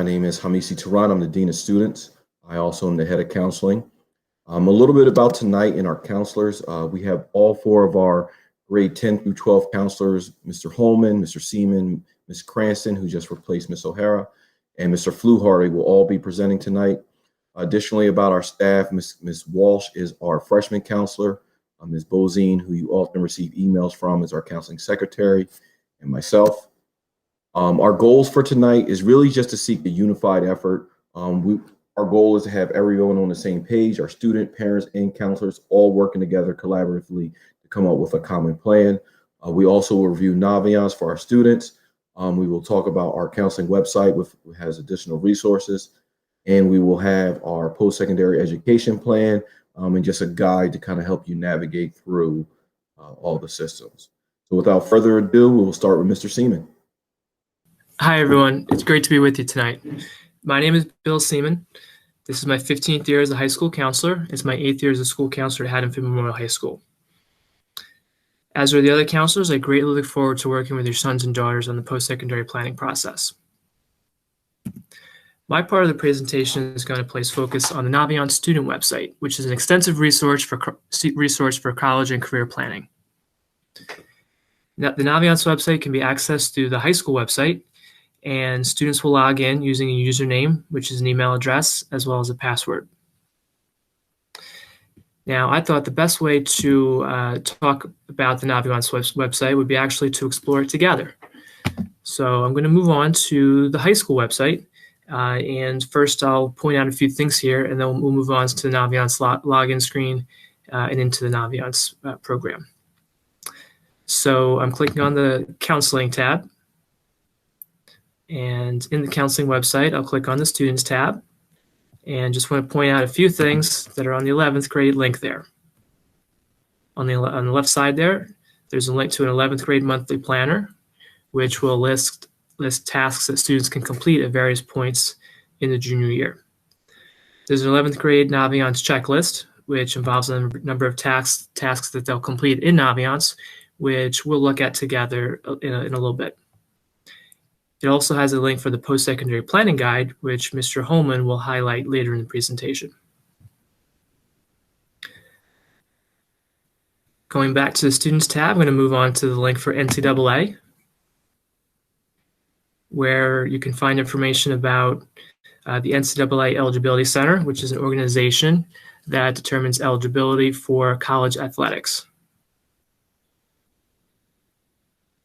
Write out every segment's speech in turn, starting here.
My name is Hamisi Turan. I'm the Dean of Students. I also am the head of counseling. A little bit about tonight in our counselors. We have all four of our grade 10 through 12 counselors, Mr. Holman, Mr. Seaman, Ms. Cranston, who just replaced Ms. O'Hara, and Mr. Fluharty will all be presenting tonight. Additionally, about our staff, Ms. Walsh is our freshman counselor. Ms. Bozine, who you often receive emails from, is our counseling secretary, and myself. Our goals for tonight is really just to seek a unified effort. Our goal is to have everyone on the same page, our student, parents, and counselors all working together collaboratively to come up with a common plan. We also will review Naviance for our students. We will talk about our counseling website, which has additional resources. And we will have our post-secondary education plan and just a guide to kind of help you navigate through all the systems. So without further ado, we will start with Mr. Seaman. Hi, everyone. It's great to be with you tonight. My name is Bill Seaman. This is my 15th year as a high school counselor. It's my 8th year as a school counselor at Haddonfield Memorial High School. As are the other counselors, I greatly look forward to working with your sons and daughters on the post-secondary planning process. My part of the presentation is going to place focus on the Naviance student website, which is an extensive resource for college and career planning. Now, the Naviance website can be accessed through the high school website, and students will log in using a username, which is an email address, as well as a password. Now, I thought the best way to talk about the Naviance website would be actually to explore it together. So I'm going to move on to the high school website. And first, I'll point out a few things here, and then we'll move on to the Naviance login screen and into the Naviance program. So I'm clicking on the counseling tab. And in the counseling website, I'll click on the students tab and just want to point out a few things that are on the 11th grade link there. On the left side there's a link to an 11th grade monthly planner, which will list tasks that students can complete at various points in the junior year. There's an 11th grade Naviance checklist, which involves a number of tasks that they'll complete in Naviance, which we'll look at together in a little bit. It also has a link for the post-secondary planning guide, which Mr. Holman will highlight later in the presentation. Going back to the Students tab, I'm going to move on to the link for NCAA, where you can find information about the NCAA Eligibility Center, which is an organization that determines eligibility for college athletics.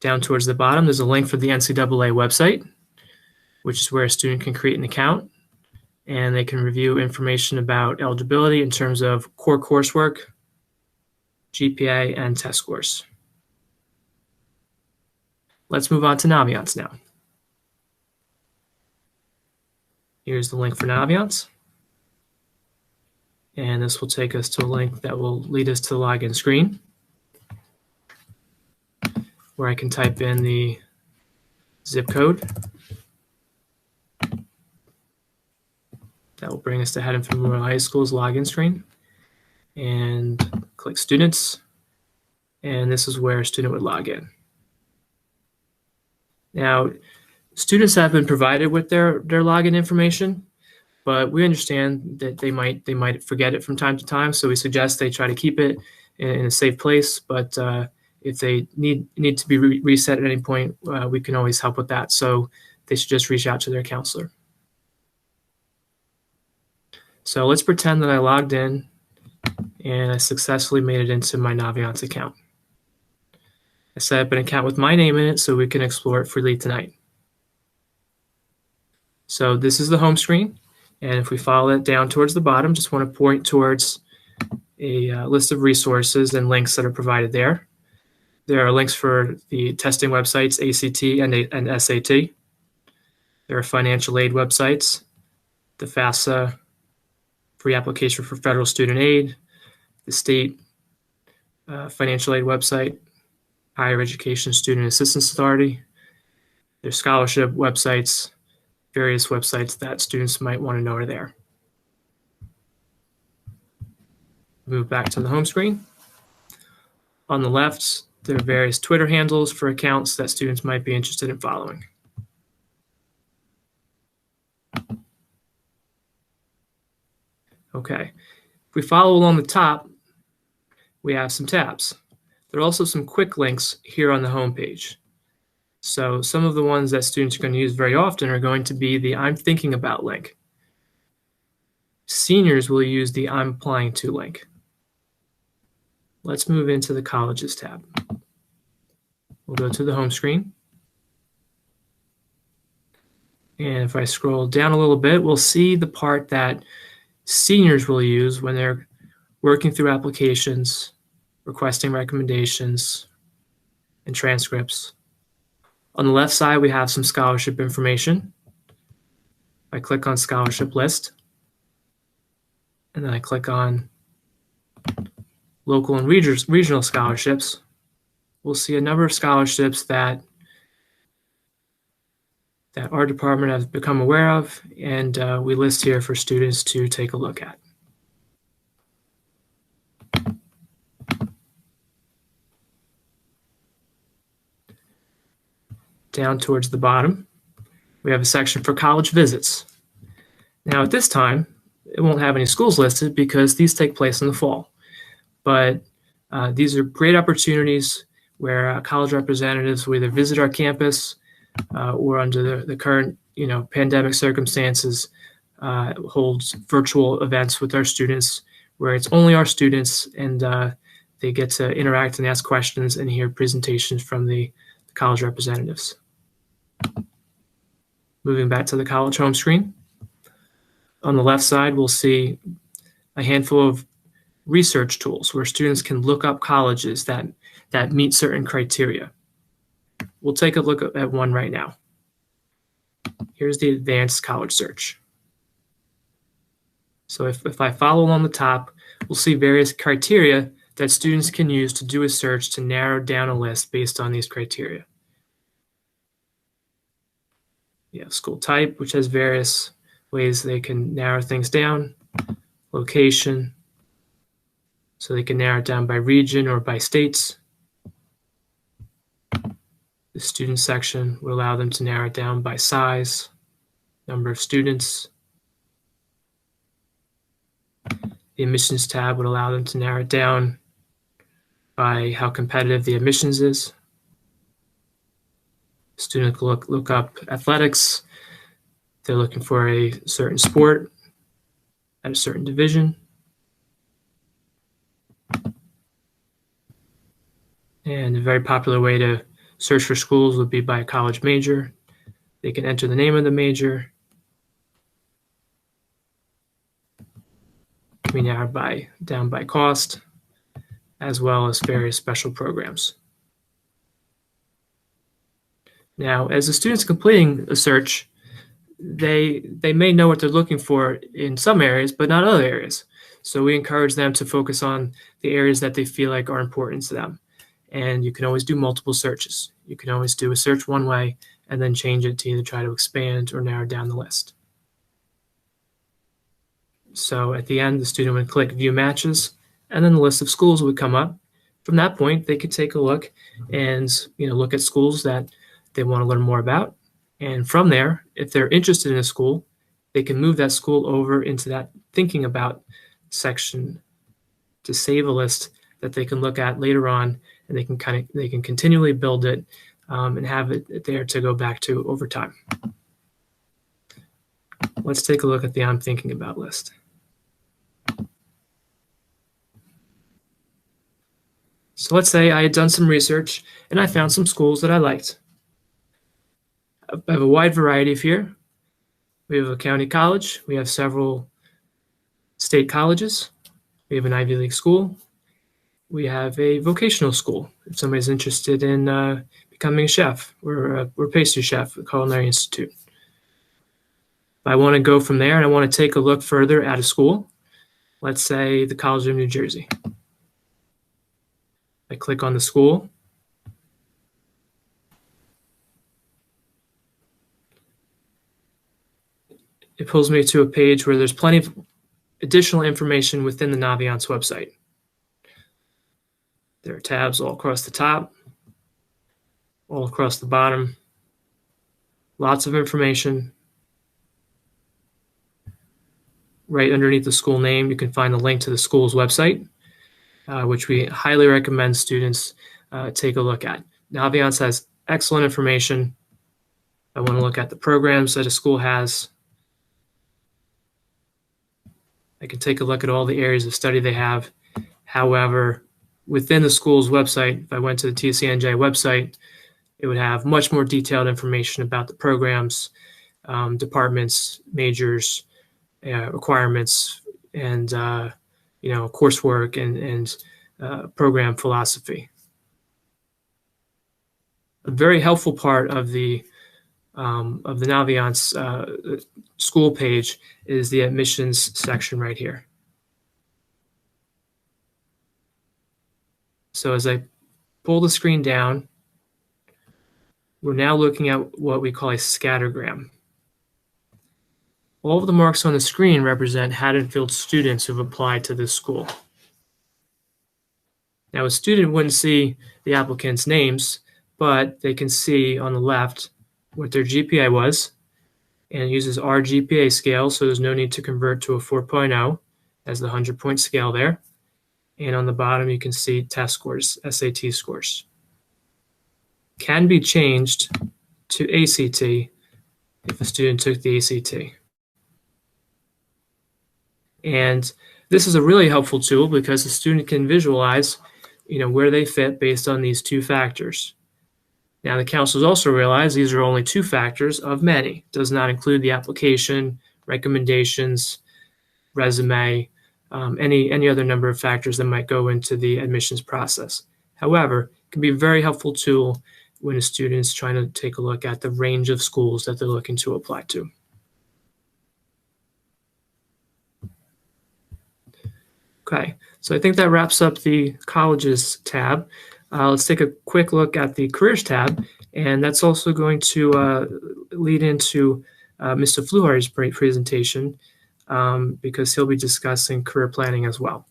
Down towards the bottom, there's a link for the NCAA website, which is where a student can create an account, and they can review information about eligibility in terms of core coursework, GPA, and test scores. Let's move on to Naviance now. Here's the link for Naviance. And this will take us to a link that will lead us to the login screen, where I can type in the zip code. That will bring us to Haddonfield Memorial High School's login screen. And click Students. And this is where a student would log in. Now, students have been provided with their login information, but we understand that they might forget it from time to time, so we suggest they try to keep it in a safe place. But if they need to be reset at any point, we can always help with that. So they should just reach out to their counselor. So let's pretend that I logged in and I successfully made it into my Naviance account. I set up an account with my name in it so we can explore it freely tonight. So this is the home screen. And if we follow it down towards the bottom, just want to point towards a list of resources and links that are provided there. There are links for the testing websites, ACT and SAT. There are financial aid websites, the FAFSA, free application for federal student aid, the state financial aid website, Higher Education Student Assistance Authority, their scholarship websites, various websites that students might want to know are there. Move back to the home screen. On the left, there are various Twitter handles for accounts that students might be interested in following. Okay. If we follow along the top, we have some tabs. There are also some quick links here on the home page. So some of the ones that students are going to use very often are going to be the I'm thinking about link. Seniors will use the I'm applying to link. Let's move into the colleges tab. We'll go to the home screen. And if I scroll down a little bit, we'll see the part that seniors will use when they're working through applications, requesting recommendations, and transcripts. On the left side, we have some scholarship information. I click on scholarship list, and then I click on local and regional scholarships. We'll see a number of scholarships that our department has become aware of, and we list here for students to take a look at. Down towards the bottom, we have a section for college visits. Now at this time, it won't have any schools listed because these take place in the fall. But these are great opportunities where college representatives will either visit our campus or under the current pandemic circumstances, holds virtual events with our students where it's only our students and they get to interact and ask questions and hear presentations from the college representatives. Moving back to the college home screen. On the left side, we'll see a handful of research tools where students can look up colleges that meet certain criteria. We'll take a look at one right now. Here's the advanced college search. So if I follow along the top, we'll see various criteria that students can use to do a search to narrow down a list based on these criteria. You have school type, which has various ways they can narrow things down, location, so they can narrow it down by region or by states. The student section would allow them to narrow it down by size, number of students. The admissions tab would allow them to narrow it down by how competitive the admissions is. Students look up athletics. They're looking for a certain sport at a certain division. And a very popular way to search for schools would be by a college major. They can enter the name of the major. We narrow down by cost, as well as various special programs. Now, as the student's completing a search, they may know what they're looking for in some areas, but not other areas. So we encourage them to focus on the areas that they feel like are important to them. And you can always do multiple searches. You can always do a search one way and then change it to either try to expand or narrow down the list. So at the end, the student would click View Matches, and then the list of schools would come up. From that point, they could take a look and look at schools that they want to learn more about. And from there, if they're interested in a school, they can move that school over into that Thinking About section to save a list that they can look at later on, and they can continually build it and have it there to go back to over time. Let's take a look at the I'm Thinking About list. So let's say I had done some research and I found some schools that I liked. I have a wide variety of here. We have a county college. We have several state colleges. We have an Ivy League school. We have a vocational school. If somebody's interested in becoming a chef or a pastry chef at Culinary Institute. If I want to go from there and I want to take a look further at a school, let's say the College of New Jersey. I click on the school. It pulls me to a page where there's plenty of additional information within the Naviance website. There are tabs all across the top, all across the bottom, lots of information. right underneath the school name, you can find the link to the school's website, which we highly recommend students take a look at. Naviance has excellent information. I want to look at the programs that a school has. I can take a look at all the areas of study they have. However, within the school's website, if I went to the TCNJ website, it would have much more detailed information about the programs, departments, majors, requirements, and coursework and program philosophy. A very helpful part of the Naviance school page is the admissions section right here. So as I pull the screen down, we're now looking at what we call a scattergram. All of the marks on the screen represent Haddonfield students who've applied to this school. Now, a student wouldn't see the applicants' names, but they can see on the left what their GPA was, and it uses our GPA scale, so there's no need to convert to a 4.0 as the 100-point scale there. And on the bottom, you can see test scores, SAT scores. Can be changed to ACT if a student took the ACT. And this is a really helpful tool because the student can visualize, where they fit based on these two factors. Now, the counselors also realize these are only two factors of many. It does not include the application, recommendations, resume, any other number of factors that might go into the admissions process. However, it can be a very helpful tool when a student is trying to take a look at the range of schools that they're looking to apply to. Okay, so I think that wraps up the colleges tab. Let's take a quick look at the careers tab, and that's also going to lead into Mr. Fluharty's presentation because he'll be discussing career planning as well.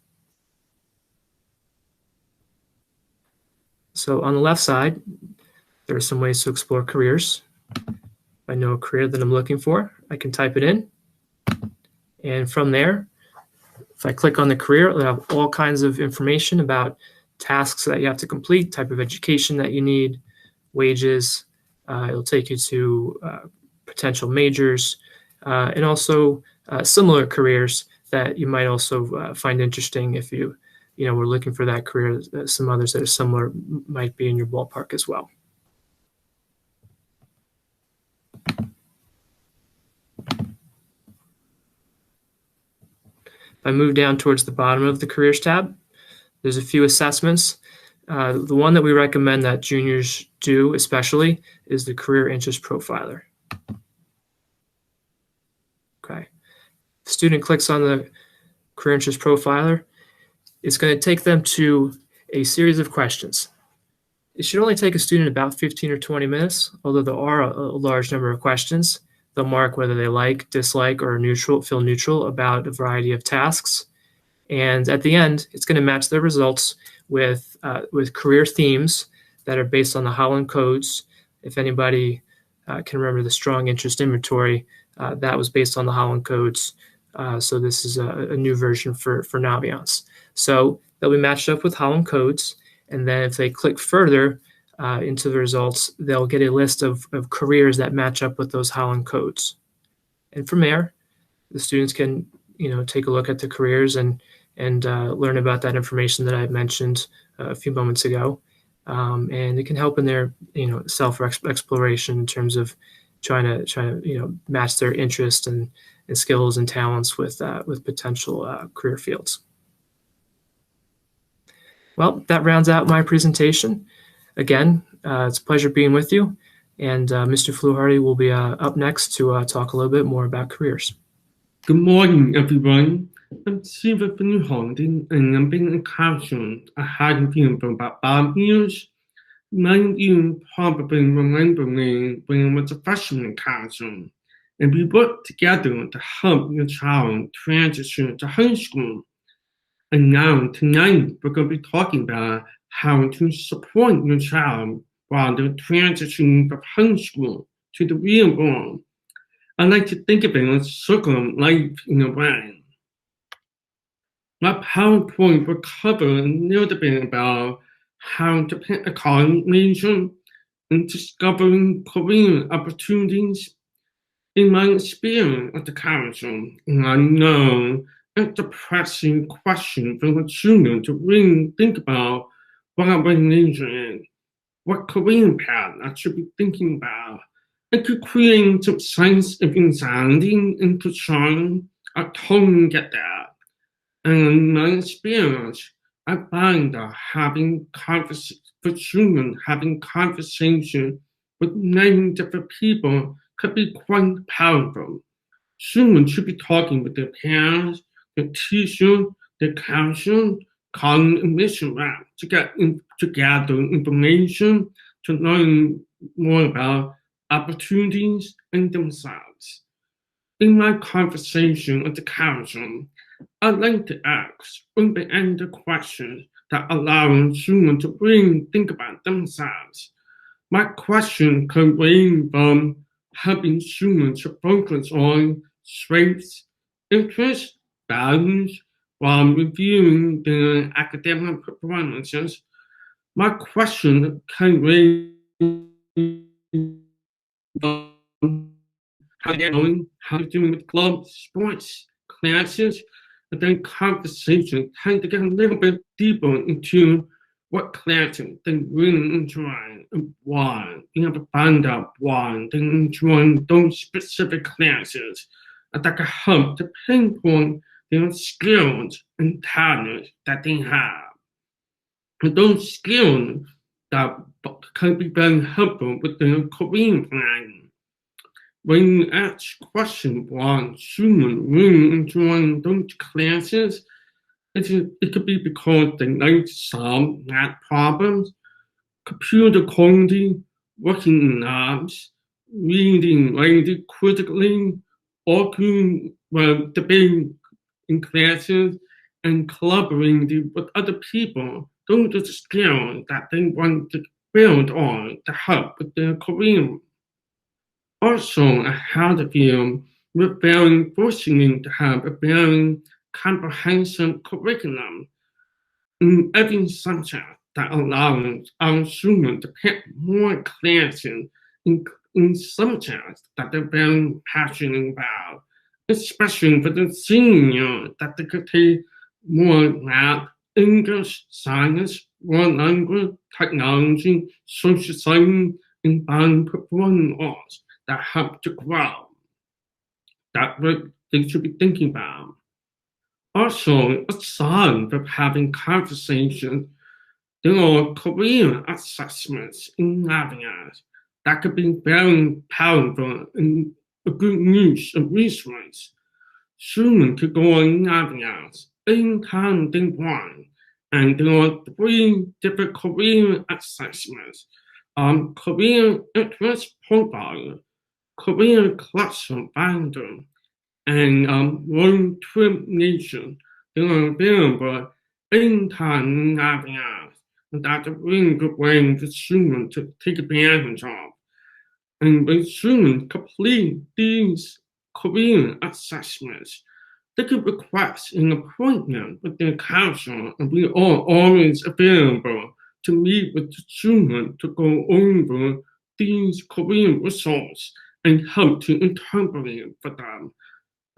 So on the left side, there are some ways to explore careers. If I know a career that I'm looking for, I can type it in. And from there, if I click on the career, it'll have all kinds of information about tasks that you have to complete, type of education that you need, wages. It'll take you to potential majors, and also similar careers that you might also find interesting if you were looking for that career. Some others that are similar might be in your ballpark as well. If I move down towards the bottom of the careers tab, there's a few assessments. The one that we recommend that juniors do especially is the Career Interest Profiler. Okay. The student clicks on the Career Interest Profiler. It's going to take them to a series of questions. It should only take a student about 15 or 20 minutes, although there are a large number of questions. They'll mark whether they like, dislike, or feel neutral about a variety of tasks. And at the end, it's going to match their results with career themes that are based on the Holland codes. If anybody can remember the Strong Interest Inventory, that was based on the Holland codes. So this is a new version for Naviance. So they'll be matched up with Holland codes. And then if they click further into the results, they'll get a list of careers that match up with those Holland codes. And from there, the students can take a look at the careers and learn about that information that I mentioned a few moments ago. And it can help in their self-exploration in terms of trying to match their interests and skills and talents with potential career fields. Well, that rounds out my presentation. Again, it's a pleasure being with you. And Mr. Fluharty will be up next to talk a little bit more about careers. Good morning, everyone. I'm Stephen Fluharty, and I've been a counselor. I hadn't been for about 5 years. Many of you probably remember me when I was a freshman counselor, and we worked together to help your child transition to high school. And now tonight we're going to be talking about how to support your child while they're transitioning from high school to the real world. I like to think of it as a circle of life in a way. My PowerPoint will cover a little bit about how to pick a college major and discovering career opportunities. In my experience at the council, I know it's a pressing question for a student to really think about what I was majoring in, what career path I should be thinking about. I could create some sense of anxiety and concern. I totally get that. And in my experience, I find that having conversation with many different people could be quite powerful. Students should be talking with their parents, their teacher, their counselor, calling a mission route to gather information, to learn more about opportunities and themselves. In my conversation with the council, I'd like to ask open-ended questions that allow students to really think about themselves. My question could range from helping students to focus on strengths, interests, values, while reviewing their academic performances. My question can range from how they're doing, how they're doing with clubs, sports, classes, and then conversation tend to get a little bit deeper into what classes they really enjoy and why. You have to find out why they enjoy those specific classes, and that can help to pinpoint their skills and talents that they have. And those skills that can be very helpful with their career planning. When you ask questions why students really enjoy those classes, it could be because they like to solve math problems, computer coding, working in labs, reading writing critically, arguing, debating in classes, and collaborating with other people. Those are the skills that they want to build on to help with their career. Also, I had a view with very fortunate to have a very comprehensive curriculum in every subject that allows our students to pick more classes in subjects that they're very passionate about, especially for the senior that they could take more math, English, science, world language, technology, social science, and fine performing arts that help to grow. That's what they should be thinking about. Also, aside from having conversations, there are career assessments in areas that could be very powerful and a good use of resource. Students could go in areas anytime they want, and there are 3 different career assessments: career interest profile, career classroom finder, and long-term nation. They are available anytime in areas, and that's a really good way for students to take advantage of. And when students complete these career assessments, they can request an appointment with their counselor, and we are always available to meet with the student to go over these career results and help to interpret it for them.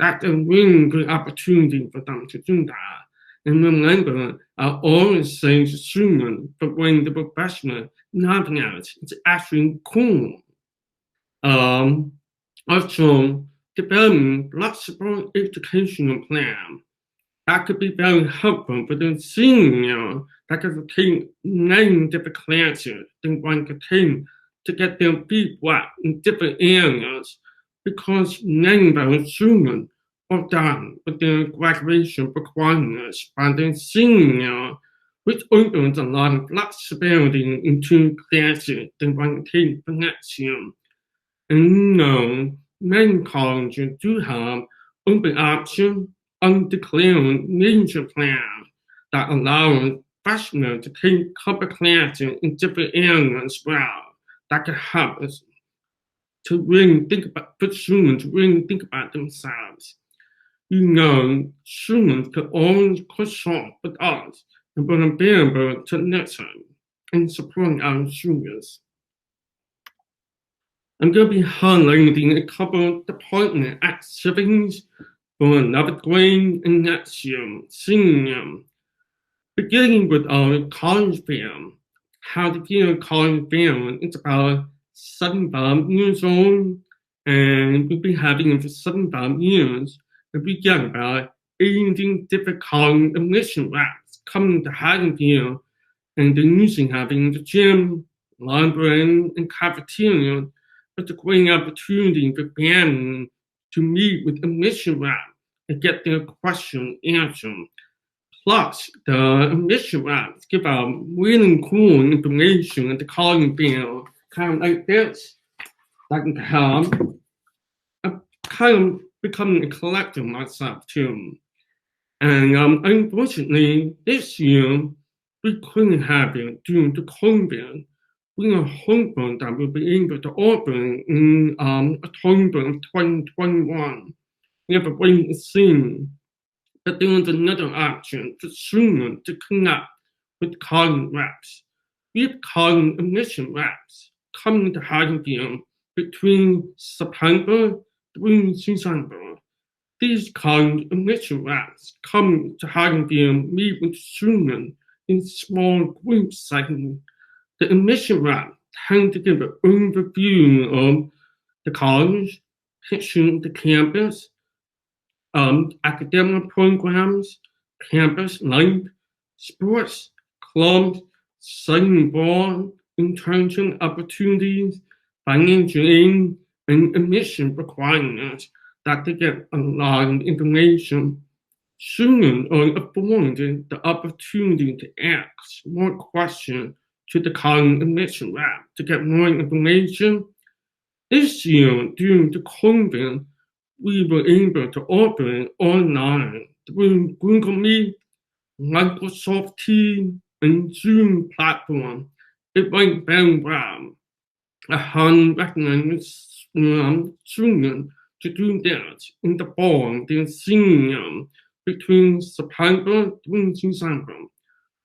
That's a really good opportunity for them to do that. And remember, I always say to students, but when the professional, nothing else, it's actually cool. Also, developing flexible educational plan. That could be very helpful for the senior that could take 9 different classes they want to take to get their feet wet in different areas, because many of our students are done with their graduation requirements by their senior, which opens a lot of flexibility into classes they want to take for next year. And many colleges do have open option, undeclared major plans that allow freshmen to take a couple classes in different areas as well. That can help us to really think about, for students to really think about themselves. You know, students can always consult with us and be available to listen and support our students. I'm going to be highlighting a couple of department activities for 11th grade and next year, senior. Beginning with our college fair. How to get a college fair. It's about 75 years old, and we've been having it for 75 years. And we get about 18 different college admission routes coming to Haddonfield, and they're using having the gym, library, and cafeteria. It's a great opportunity for families to meet with admission rep and get their question answered. Plus, the admission reps give out really cool information at the college fair, kind of like this. That can help. I'm kind of becoming a collector myself too. And unfortunately, this year, we couldn't have it due to COVID. We are hoping that we'll be able to open in October of 2021. We have a wait and see. But there is another option for students to connect with college reps. We have college admission reps coming to Haddonfield between September through December. These college admission reps come to Haddonfield, meet with students in small group settings. The admission rep tend to give an overview of the college, picture the campus, academic programs, campus life, sports, clubs, studying abroad, internship opportunities, financial aid, and admission requirements that they get a lot of information. Students are afforded the opportunity to ask more questions to the college admission rep to get more information. This year, due to COVID, we were able to operate online through Google Meet, Microsoft Teams, and Zoom platform. It went very well. I highly recommend students to do that in the fall, their senior, between September through December.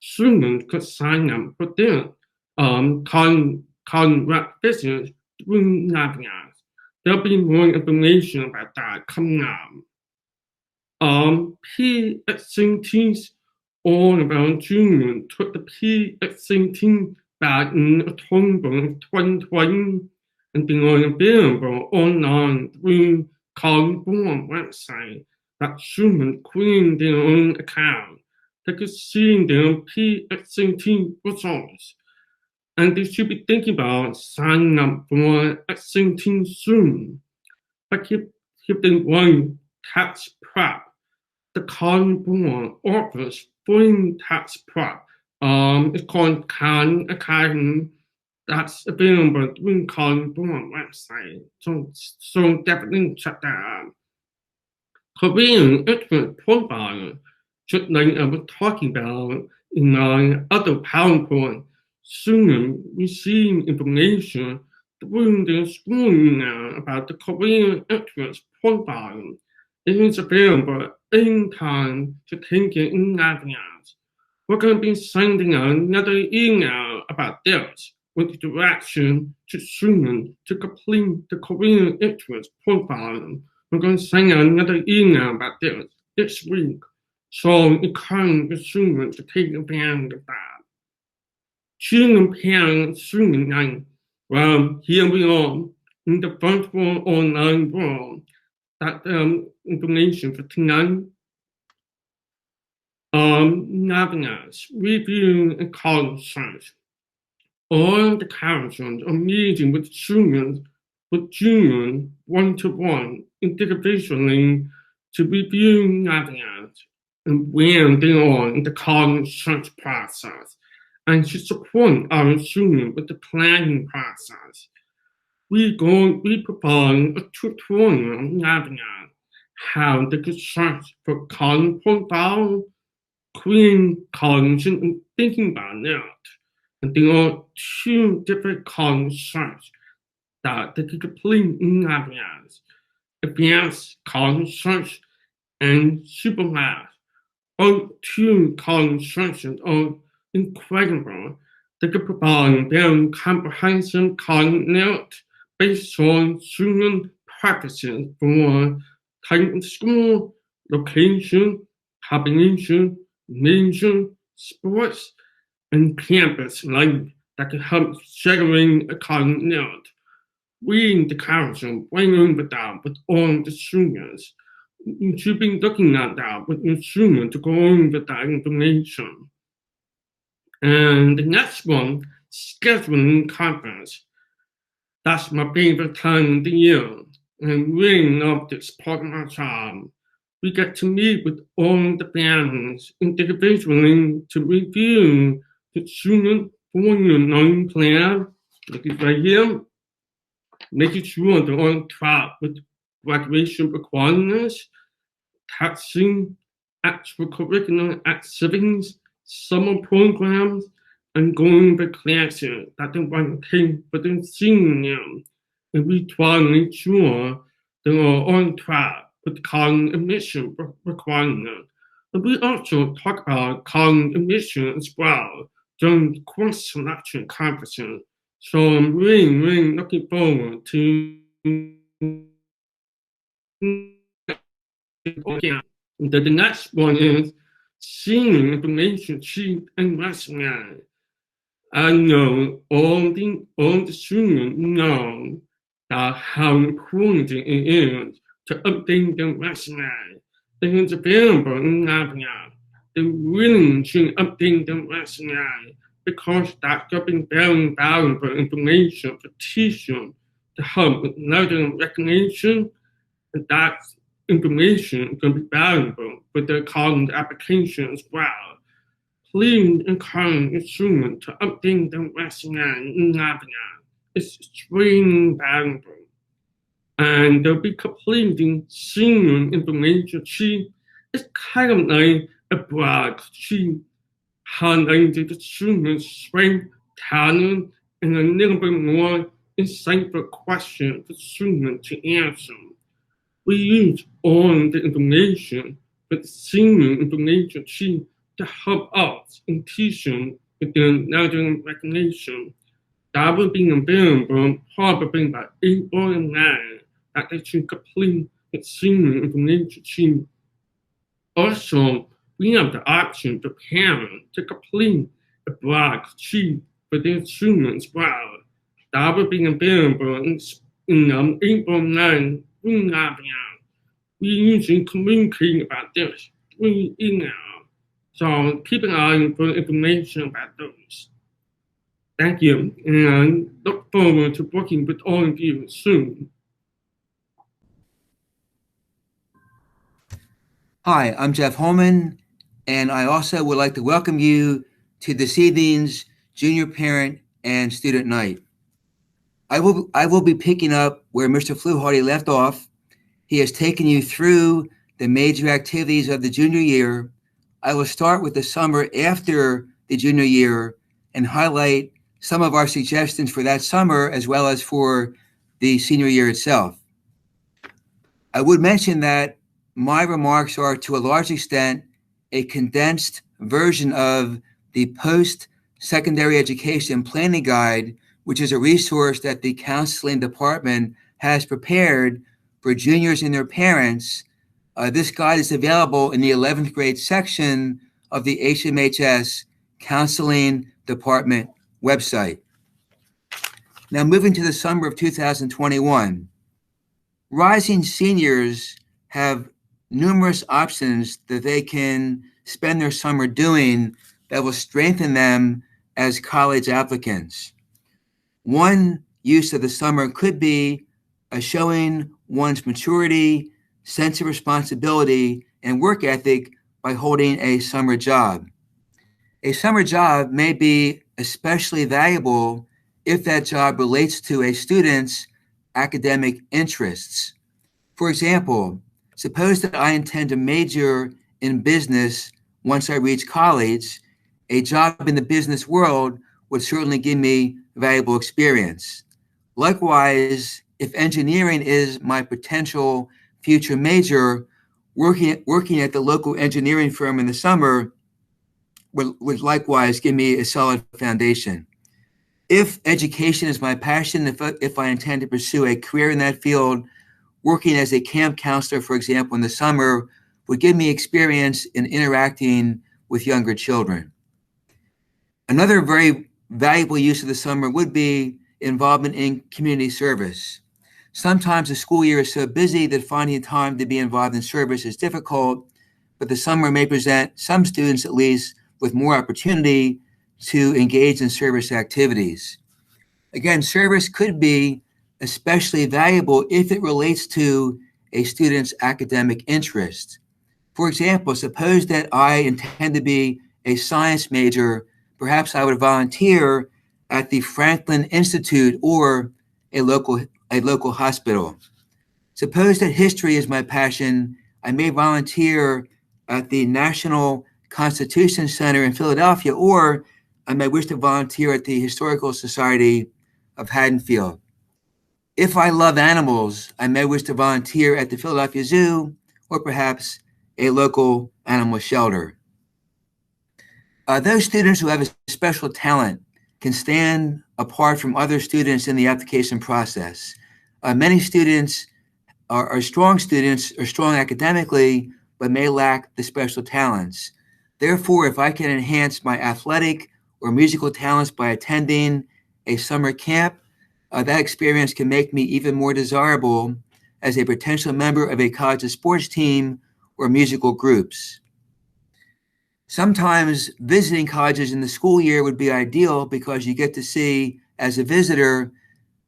Students could sign up for their college rep visits through Naviance. There'll be more information about that coming up. PSATs all around June took the PSAT back in October of 2020 and they are available online through College Board website that students create their own account. They could see their PSAT results. And they should be thinking about signing up for SAT soon. But if they want tax prep, the College Board offers free tax prep. It's called Khan Academy. That's available through College Board website. So definitely check that out. Korean expert profile, just like I was talking about in my other PowerPoint. Students receive information through their school email about the Korean experts profile. It is available anytime to take it in advance. We're going to be sending out another email about this with direction to students to complete the Korean experts profile. We're going to send out another email about this week. So encourage the students to take advantage of that. Student parent student night. Well, here we are in the virtual online world. That information for tonight. Naviance, review and college search. All the counselors are meeting with students with junior one-to-one individually to review Naviance and where they are in the college search process, and to support our students with the planning process. We provide a tutorial on Naviance, how they could search for college profile, create college and thinking about that. And there are 2 different college search that they can complete in Naviance. Advanced college search and supervised. All two college instructions are incredible. They can provide them comprehensive college notes based on student preferences for type of school, location, combination, major, sports, and campus life that can help generate a college note. We in the council bring over that with all the students. You should be looking at that with your student to go over that information. And the next one, scheduling conference. That's my favorite time of the year. And really love this part of my job. We get to meet with all the families individually to review the student for your learning plan. Look at right here. Making sure they're on track with graduation requirements, taxing, extracurricular activities, summer programs, and going to classes that they want to take for their senior. And we try to make sure they are on track with college admission requirements. And we also talk about college admission as well during the course selection conferences. So I'm really looking forward to the next one is senior information sheet and resume. I know all the students know that how important it is to update their resume. It is available in Navia. They really should update their resume because that's giving very valuable information for teachers to help with learning recognition, and that information can be valuable for their college application as well. Please encourage your students to update their resume in Navia. It's extremely valuable. And they'll be completing senior information sheet. It's kind of like a broad sheet highlighting the student's strength, talent, and a little bit more insightful questions for students to answer. We use all the information with the senior information sheet to help us in teaching with their learning recognition. That will be available probably by April and May that they should complete the senior information sheet. Also, we have the option for parents to complete a broad sheet for their students as well. That will be available in April 9 through Navia. We usually communicate about this through email. So keep an eye for information about those. Thank you, and I look forward to working with all of you soon. Hi, I'm Jeff Holman, and I also would like to welcome you to this evening's Junior Parent and Student Night. I will be picking up where Mr. Fluharty left off. He has taken you through the major activities of the junior year. I will start with the summer after the junior year and highlight some of our suggestions for that summer as well as for the senior year itself. I would mention that my remarks are to a large extent a condensed version of the Post-Secondary Education Planning Guide, which is a resource that the counseling department has prepared for juniors and their parents. This guide is available in the 11th grade section of the HMHS Counseling Department website. Now moving to the summer of 2021. Rising seniors have numerous options that they can spend their summer doing that will strengthen them as college applicants. One use of the summer could be showing one's maturity, sense of responsibility, and work ethic by holding a summer job. A summer job may be especially valuable if that job relates to a student's academic interests. For example, suppose that I intend to major in business once I reach college. A job in the business world would certainly give me valuable experience. Likewise, if engineering is my potential future major, Working at the local engineering firm in the summer would likewise give me a solid foundation. If education is my passion, if I intend to pursue a career in that field, working as a camp counselor, for example, in the summer, would give me experience in interacting with younger children. Another very valuable use of the summer would be involvement in community service. Sometimes the school year is so busy that finding time to be involved in service is difficult, but the summer may present some students, at least, with more opportunity to engage in service activities. Again, service could be especially valuable if it relates to a student's academic interest. For example, suppose that I intend to be a science major, perhaps I would volunteer at the Franklin Institute or a local hospital. Suppose that history is my passion, I may volunteer at the National Constitution Center in Philadelphia, or I may wish to volunteer at the Historical Society of Haddonfield. If I love animals, I may wish to volunteer at the Philadelphia Zoo or perhaps a local animal shelter. Those students who have a special talent can stand apart from other students in the application process. Many students are strong academically, but may lack the special talents. Therefore, if I can enhance my athletic or musical talents by attending a summer camp, that experience can make me even more desirable as a potential member of a college's sports team or musical groups. Sometimes visiting colleges in the school year would be ideal because you get to see, as a visitor,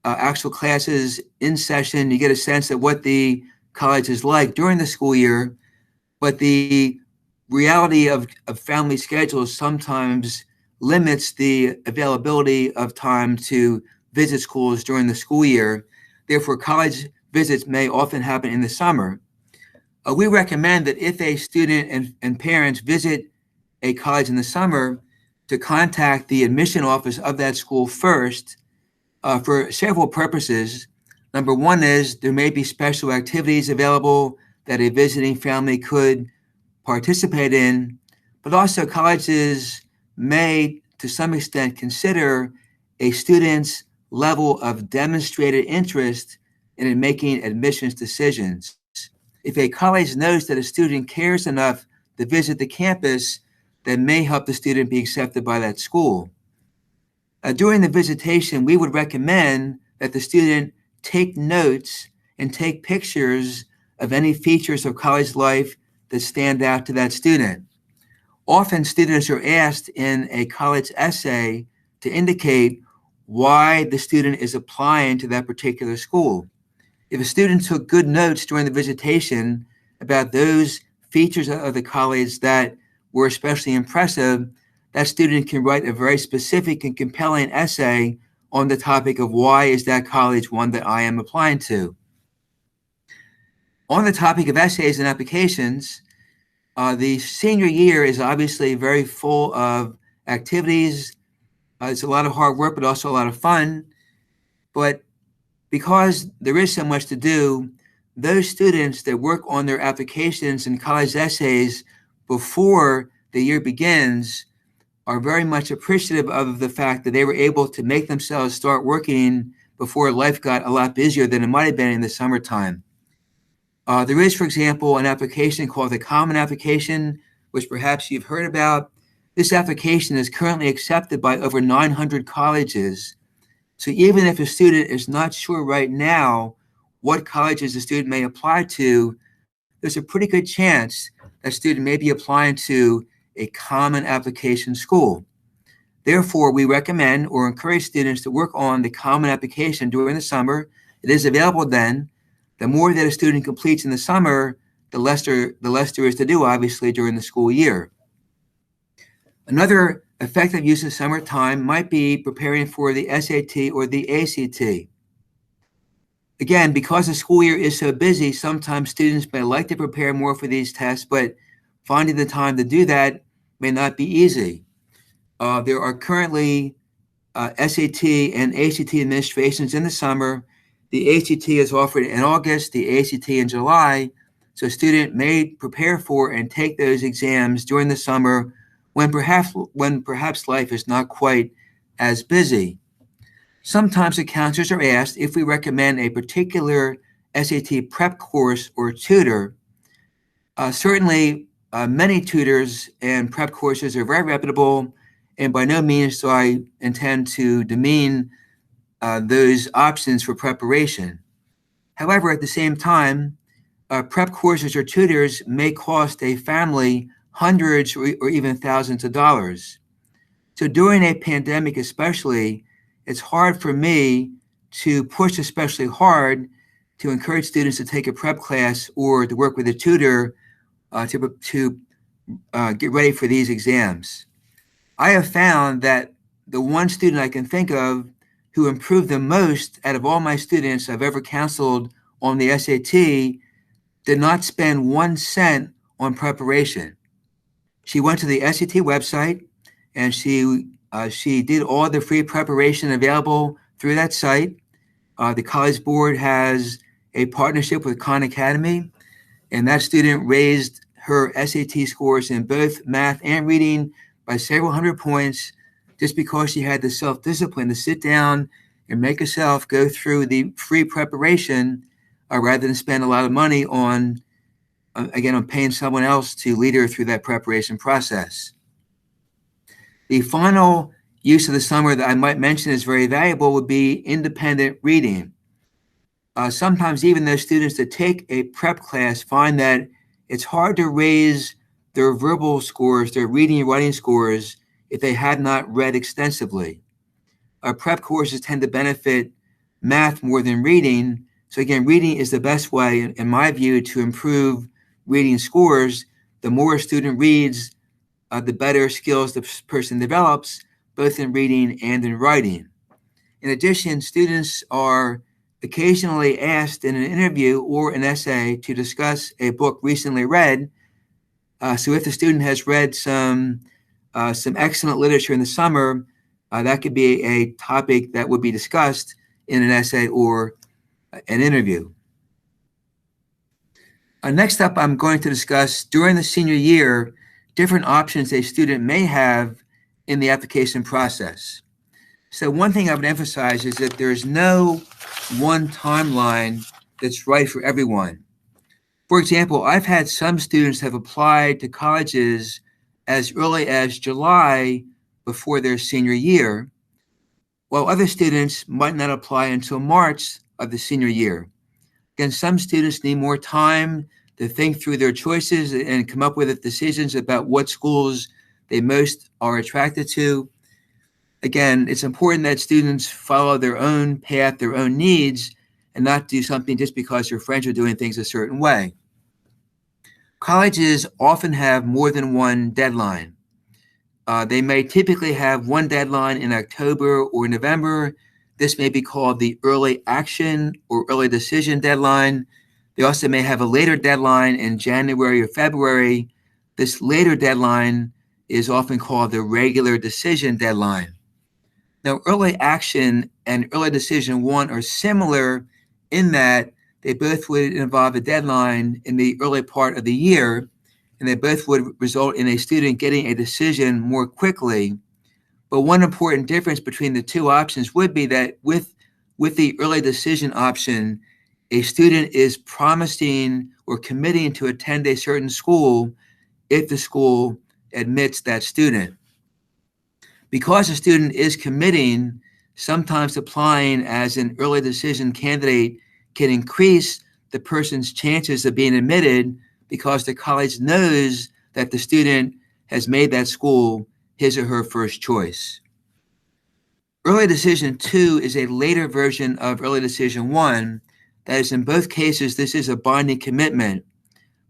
actual classes in session. You get a sense of what the college is like during the school year, but the reality of family schedules sometimes limits the availability of time to visit schools during the school year. Therefore, college visits may often happen in the summer. We recommend that if a student and parents visit a college in the summer, to contact the admission office of that school first for several purposes. Number one is there may be special activities available that a visiting family could participate in, but also colleges may, to some extent, consider a student's level of demonstrated interest in making admissions decisions. If a college knows that a student cares enough to visit the campus, that may help the student be accepted by that school. During the visitation, we would recommend that the student take notes and take pictures of any features of college life that stand out to that student. Often students are asked in a college essay to indicate why the student is applying to that particular school. If a student took good notes during the visitation about those features of the college that were especially impressive, that student can write a very specific and compelling essay on the topic of why is that college one that I am applying to. On the topic of essays and applications, the senior year is obviously very full of activities. It's a lot of hard work, but also a lot of fun. But because there is so much to do, those students that work on their applications and college essays before the year begins are very much appreciative of the fact that they were able to make themselves start working before life got a lot busier than it might have been in the summertime. There is, for example, an application called the Common Application, which perhaps you've heard about. This application is currently accepted by over 900 colleges. So even if a student is not sure right now what colleges a student may apply to, there's a pretty good chance that student may be applying to a common application school. Therefore, we recommend or encourage students to work on the Common Application during the summer. It is available then. The more that a student completes in the summer, the less there is to do, obviously, during the school year. Another effective use of summertime might be preparing for the SAT or the ACT. Again, because the school year is so busy, sometimes students may like to prepare more for these tests, but finding the time to do that may not be easy. There are currently SAT and ACT administrations in the summer. The ACT is offered in August, the ACT in July. so a student may prepare for and take those exams during the summer when perhaps life is not quite as busy. Sometimes the counselors are asked if we recommend a particular SAT prep course or tutor. Certainly, many tutors and prep courses are very reputable, and by no means do I intend to demean those options for preparation. However, at the same time, prep courses or tutors may cost a family hundreds or even thousands of dollars. So during a pandemic especially, it's hard for me to push especially hard to encourage students to take a prep class or to work with a tutor to get ready for these exams. I have found that the one student I can think of who improved the most out of all my students I've ever counseled on the SAT did not spend 1 cent on preparation. She went to the SAT website and she did all the free preparation available through that site. The College Board has a partnership with Khan Academy, and that student raised her SAT scores in both math and reading by several hundred points just because she had the self-discipline to sit down and make herself go through the free preparation rather than spend a lot of money on paying someone else to lead her through that preparation process. The final use of the summer that I might mention is very valuable would be independent reading. Sometimes even those students that take a prep class find that it's hard to raise their verbal scores, their reading and writing scores, if they had not read extensively. Our prep courses tend to benefit math more than reading. So again, reading is the best way, in my view, to improve reading scores. The more a student reads, the better skills the person develops, both in reading and in writing. In addition, students are occasionally asked in an interview or an essay to discuss a book recently read. So if the student has read some excellent literature in the summer, that could be a topic that would be discussed in an essay or an interview. Next up, I'm going to discuss during the senior year different options a student may have in the application process. So one thing I would emphasize is that there's no one timeline that's right for everyone. For example, I've had some students have applied to colleges as early as July before their senior year, while other students might not apply until March of the senior year. Again, some students need more time to think through their choices and come up with decisions about what schools they most are attracted to. Again, it's important that students follow their own path, their own needs, and not do something just because their friends are doing things a certain way. Colleges often have more than one deadline. They may typically have one deadline in October or November. This may be called the early action or early decision deadline. They also may have a later deadline in January or February. This later deadline is often called the regular decision deadline. Now, early action and early decision one are similar in that they both would involve a deadline in the early part of the year, and they both would result in a student getting a decision more quickly. But one important difference between the two options would be that with the early decision option, a student is promising or committing to attend a certain school if the school admits that student. Because a student is committing, sometimes applying as an early decision candidate can increase the person's chances of being admitted because the college knows that the student has made that school his or her first choice. Early decision 2 is a later version of early decision 1. That is, in both cases, this is a binding commitment.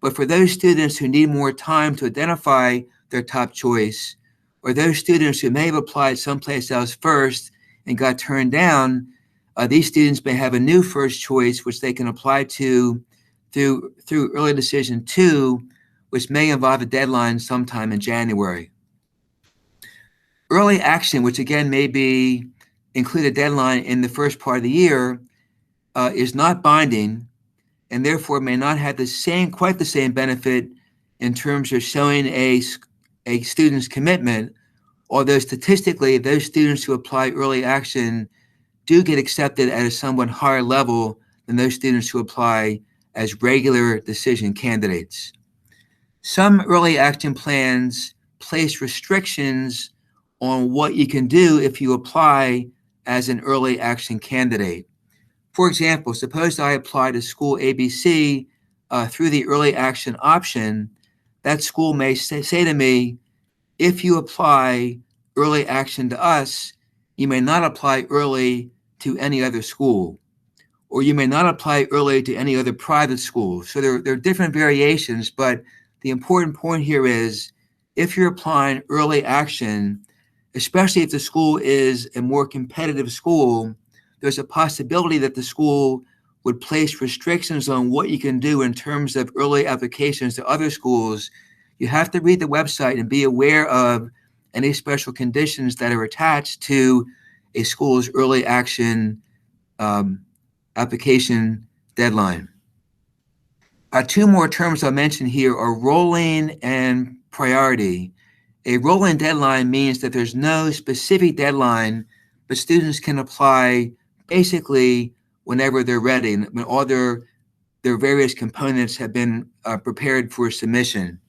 But for those students who need more time to identify their top choice, or those students who may have applied someplace else first and got turned down, these students may have a new first choice, which they can apply to through early decision 2, which may involve a deadline sometime in January. Early action, which again may include a deadline in the first part of the year, is not binding, and therefore may not have quite the same benefit in terms of showing a student's commitment, although statistically, those students who apply early action do get accepted at a somewhat higher level than those students who apply as regular decision candidates. Some early action plans place restrictions on what you can do if you apply as an early action candidate. For example, suppose I apply to school ABC through the early action option. That school may say to me, if you apply early action to us, you may not apply early to any other school, or you may not apply early to any other private school. So there are different variations, but the important point here is if you're applying early action, especially if the school is a more competitive school, there's a possibility that the school would place restrictions on what you can do in terms of early applications to other schools. You have to read the website and be aware of any special conditions that are attached to a school's early action application deadline. Two more terms I'll mention here are rolling and priority. A rolling deadline means that there's no specific deadline, but students can apply basically whenever they're ready, when all their various components have been prepared for submission.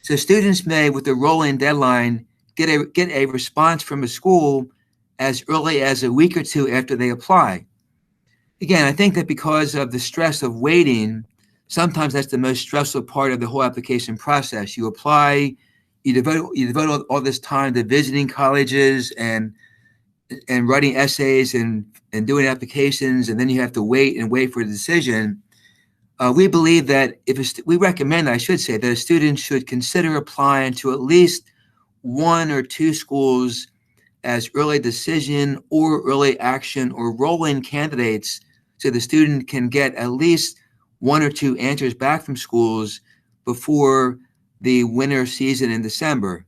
So students may, with the rolling deadline, get a response from a school as early as a week or two after they apply. Again, I think that because of the stress of waiting, sometimes that's the most stressful part of the whole application process. You apply, you devote all this time to visiting colleges and writing essays and doing applications, and then you have to wait for a decision. We believe that we recommend, I should say, that a student should consider applying to at least one or two schools as early decision or early action or rolling candidates, so the student can get at least one or two answers back from schools before the winter season in December.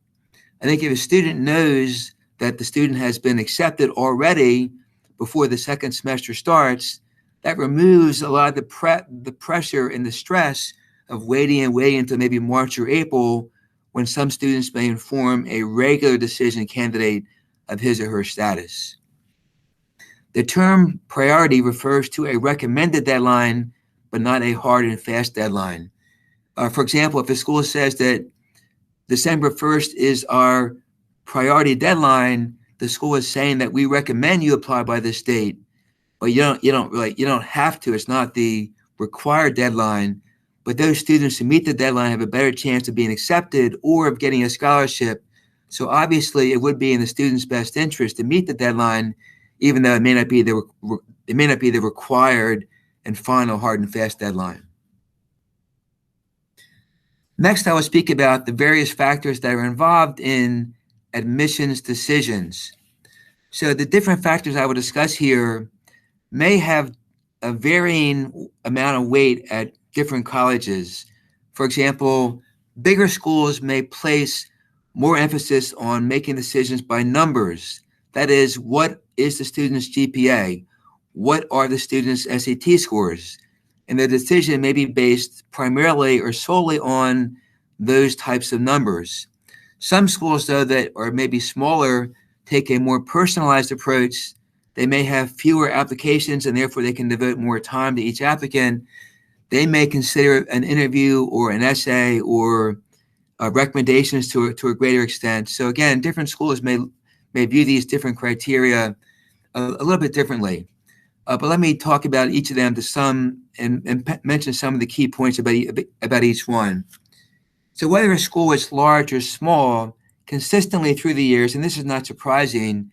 I think if a student knows that the student has been accepted already before the second semester starts, that removes a lot of the pressure and the stress of waiting until maybe March or April, when some students may inform a regular decision candidate of his or her status. The term priority refers to a recommended deadline, but not a hard and fast deadline. For example, if the school says that December 1st is our priority deadline, the school is saying that we recommend you apply by this date, but you don't have to. It's not the required deadline, but those students who meet the deadline have a better chance of being accepted or of getting a scholarship. So obviously, it would be in the student's best interest to meet the deadline, even though it may not be the required and final hard and fast deadline. Next, I will speak about the various factors that are involved in admissions decisions. So the different factors I will discuss here may have a varying amount of weight at different colleges. For example, bigger schools may place more emphasis on making decisions by numbers. That is, what is the student's GPA? What are the student's SAT scores? And the decision may be based primarily or solely on those types of numbers. Some schools, though, that are maybe smaller, take a more personalized approach. They may have fewer applications, and therefore they can devote more time to each applicant. They may consider an interview or an essay or recommendations to a greater extent. So again, different schools may view these different criteria a little bit differently. But let me talk about each of them and mention some of the key points about each one. So whether a school is large or small, consistently through the years, and this is not surprising,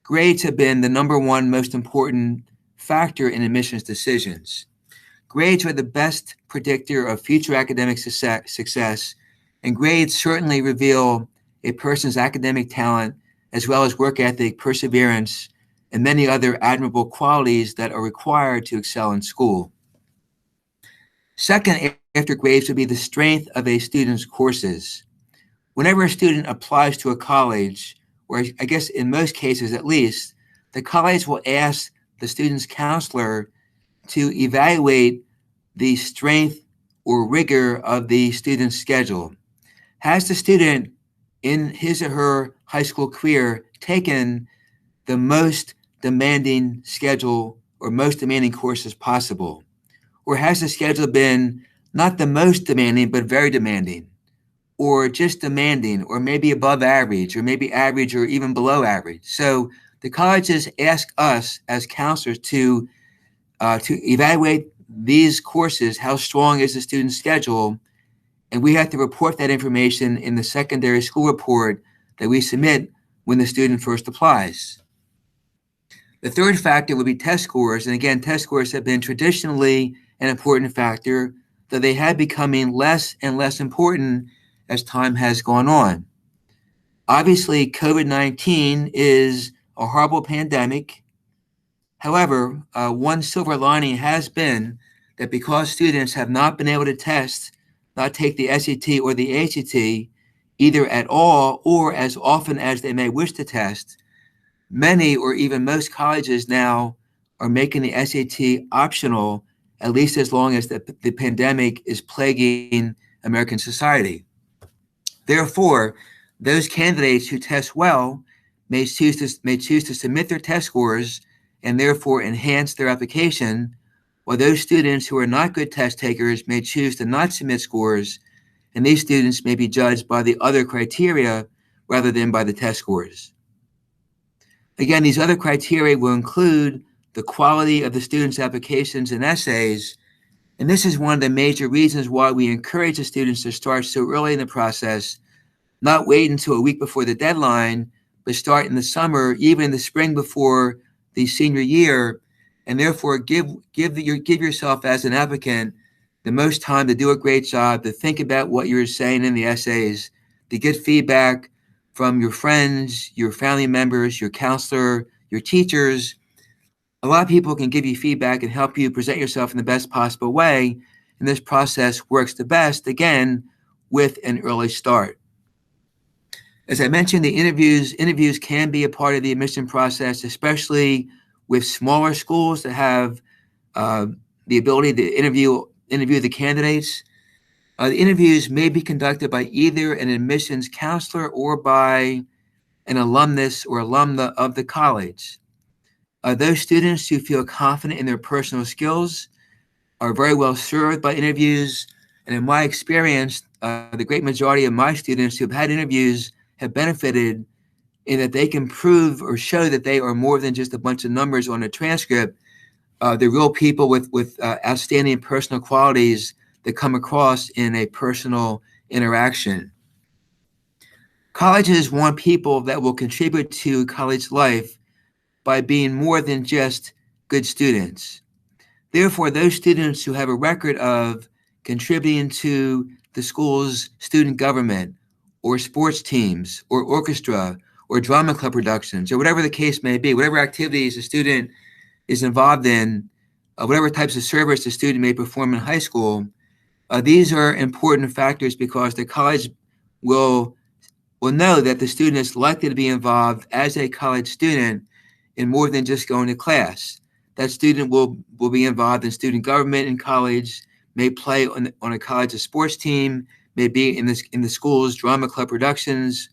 grades have been the number one most important factor in admissions decisions. Grades are the best predictor of future academic success, and grades certainly reveal a person's academic talent as well as work ethic, perseverance, and many other admirable qualities that are required to excel in school. Second, after grades, would be the strength of a student's courses. Whenever a student applies to a college, or I guess in most cases at least, the college will ask the student's counselor to evaluate the strength or rigor of the student's schedule. Has the student in his or her high school career taken the most demanding schedule or most demanding courses possible? Or has the schedule been not the most demanding, but very demanding, or just demanding, or maybe above average, or maybe average or even below average? So the colleges ask us as counselors to evaluate these courses. How strong is the student's schedule? And we have to report that information in the secondary school report that we submit when the student first applies. The third factor would be test scores. And again, test scores have been traditionally an important factor, though they have becoming less and less important as time has gone on. Obviously, COVID-19 is a horrible pandemic. However, one silver lining has been that because students have not been able to test, not take the SAT or the ACT, either at all or as often as they may wish to test, many or even most colleges now are making the SAT optional, at least as long as the pandemic is plaguing American society. Therefore, those candidates who test well may choose to submit their test scores and therefore enhance their application, while those students who are not good test takers may choose to not submit scores, and these students may be judged by the other criteria rather than by the test scores. Again, these other criteria will include the quality of the students' applications and essays, and this is one of the major reasons why we encourage the students to start so early in the process, not wait until a week before the deadline, but start in the summer, even in the spring before the senior year, and therefore give yourself as an applicant the most time to do a great job, to think about what you're saying in the essays, to get feedback from your friends, your family members, your counselor, your teachers. A lot of people can give you feedback and help you present yourself in the best possible way, and this process works the best, again, with an early start. As I mentioned, the interviews can be a part of the admission process, especially with smaller schools that have the ability to interview the candidates. The interviews may be conducted by either an admissions counselor or by an alumnus or alumna of the college. Those students who feel confident in their personal skills are very well served by interviews. And in my experience, the great majority of my students who've had interviews have benefited in that they can prove or show that they are more than just a bunch of numbers on a transcript. They're real people with outstanding personal qualities that come across in a personal interaction. Colleges want people that will contribute to college life by being more than just good students. Therefore, those students who have a record of contributing to the school's student government or sports teams or orchestra or drama club productions or whatever the case may be, whatever activities a student is involved in, whatever types of service the student may perform in high school, these are important factors because the college will know that the student is likely to be involved as a college student in more than just going to class. That student will be involved in student government in college, may play on a college's sports team, may be in the school's drama club productions,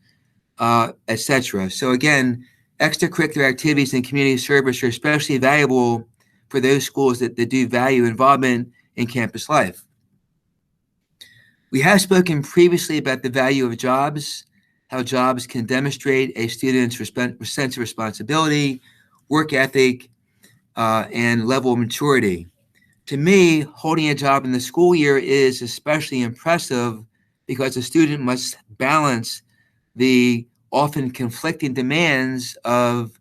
etc. So again, extracurricular activities and community service are especially valuable for those schools that do value involvement in campus life. We have spoken previously about the value of jobs, how jobs can demonstrate a student's sense of responsibility, work ethic, and level of maturity. To me, holding a job in the school year is especially impressive because a student must balance the often conflicting demands of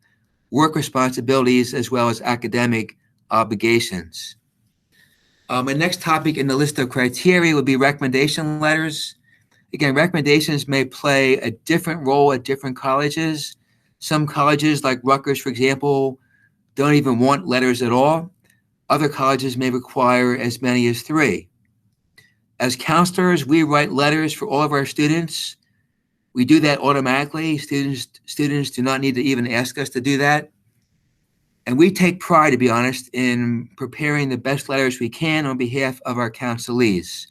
work responsibilities as well as academic obligations. My next topic in the list of criteria would be recommendation letters. Again, recommendations may play a different role at different colleges. Some colleges, like Rutgers, for example, don't even want letters at all. Other colleges may require as many as 3. As counselors, we write letters for all of our students. We do that automatically. Students do not need to even ask us to do that. And we take pride, to be honest, in preparing the best letters we can on behalf of our counselees.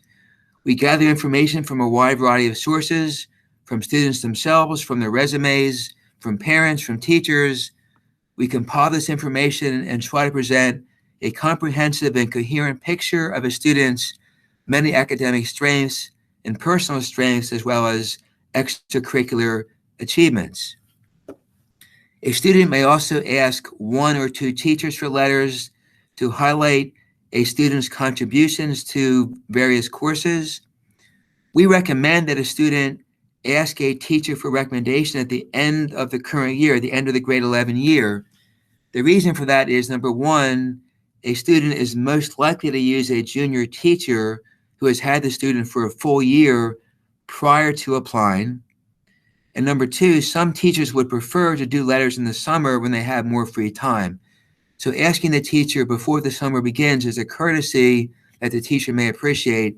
We gather information from a wide variety of sources, from students themselves, from their resumes, from parents, from teachers. We compile this information and try to present a comprehensive and coherent picture of a student's many academic strengths and personal strengths, as well as extracurricular achievements. A student may also ask 1 or 2 teachers for letters to highlight a student's contributions to various courses. We recommend that a student ask a teacher for recommendation at the end of the current year, the end of the grade 11 year. The reason for that is, number one, a student is most likely to use a junior teacher who has had the student for a full year prior to applying. And number two, some teachers would prefer to do letters in the summer when they have more free time. So asking the teacher before the summer begins is a courtesy that the teacher may appreciate,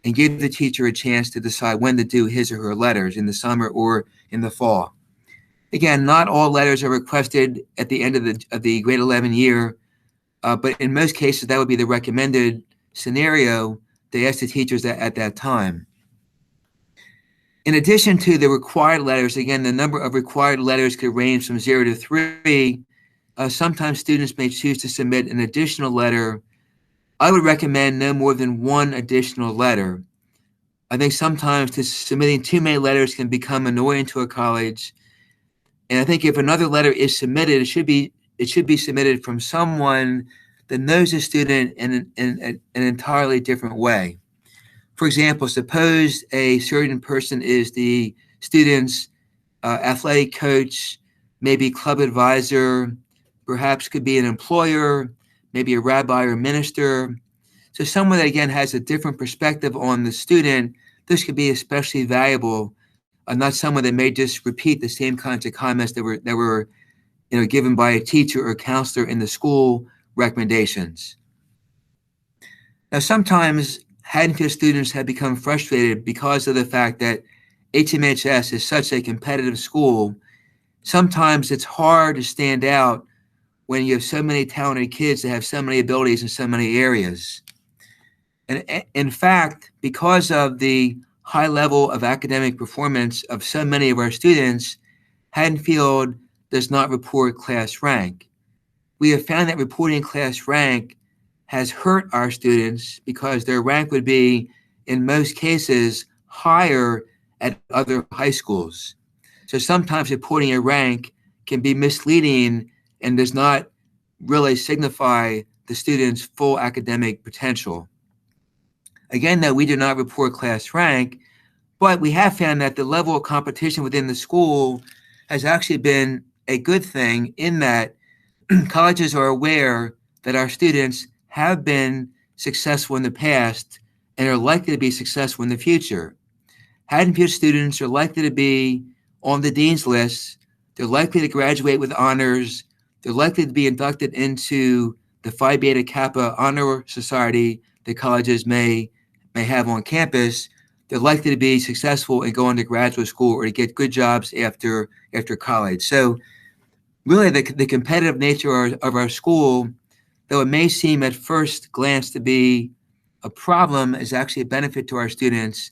and give the teacher a chance to decide when to do his or her letters, in the summer or in the fall. Again, not all letters are requested at the end of the grade 11 year, but in most cases, that would be the recommended scenario. They ask the teachers that at that time. In addition to the required letters, again, the number of required letters could range from 0 to 3. Sometimes students may choose to submit an additional letter. I would recommend no more than 1 additional letter. I think sometimes submitting too many letters can become annoying to a college. And I think if another letter is submitted, it should be submitted from someone that knows the student in an entirely different way. For example, suppose a certain person is the student's athletic coach, maybe club advisor, perhaps could be an employer, maybe a rabbi or minister. So someone that, again, has a different perspective on the student. This could be especially valuable, not someone that may just repeat the same kinds of comments that were given by a teacher or counselor in the school recommendations. Now, sometimes Haddonfield students have become frustrated because of the fact that HMHS is such a competitive school. Sometimes it's hard to stand out when you have so many talented kids that have so many abilities in so many areas. And in fact, because of the high level of academic performance of so many of our students, Haddonfield does not report class rank. We have found that reporting class rank has hurt our students because their rank would be, in most cases, higher at other high schools. So sometimes reporting a rank can be misleading and does not really signify the student's full academic potential. Again, though, we do not report class rank, but we have found that the level of competition within the school has actually been a good thing, in that colleges are aware that our students have been successful in the past and are likely to be successful in the future. Haddonfield students are likely to be on the dean's list. They're likely to graduate with honors. They're likely to be inducted into the Phi Beta Kappa Honor Society that colleges may have on campus. They're likely to be successful in going to graduate school or to get good jobs after college. So really the competitive nature of our school, though it may seem at first glance to be a problem, is actually a benefit to our students,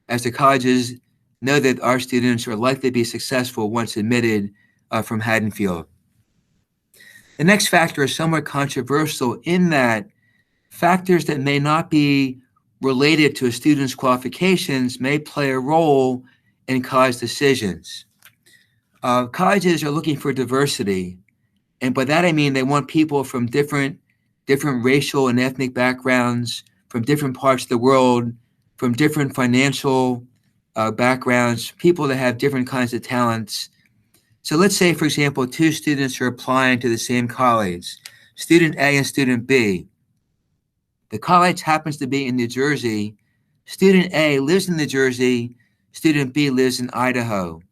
as the colleges know that our students are likely to be successful once admitted from Haddonfield. The next factor is somewhat controversial, in that factors that may not be related to a student's qualifications may play a role in college decisions. Colleges are looking for diversity, and by that I mean they want people from different racial and ethnic backgrounds, from different parts of the world, from different financial backgrounds, people that have different kinds of talents. So let's say, for example, 2 students are applying to the same college, student A and student B. The college happens to be in New Jersey. Student A lives in New Jersey. Student B lives in Idaho.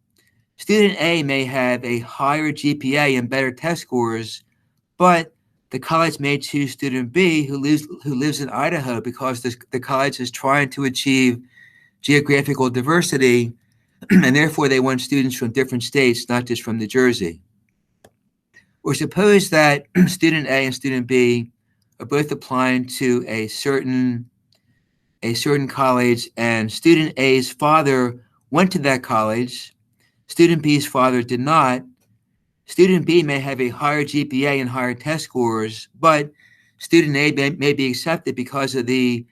Student A may have a higher GPA and better test scores, but the college may choose student B who lives in Idaho because the college is trying to achieve geographical diversity, and therefore they want students from different states, not just from New Jersey. Or suppose that student A and student B are both applying to a certain college, and student A's father went to that college, student B's father did not. Student B may have a higher GPA and higher test scores, but student A may be accepted because of the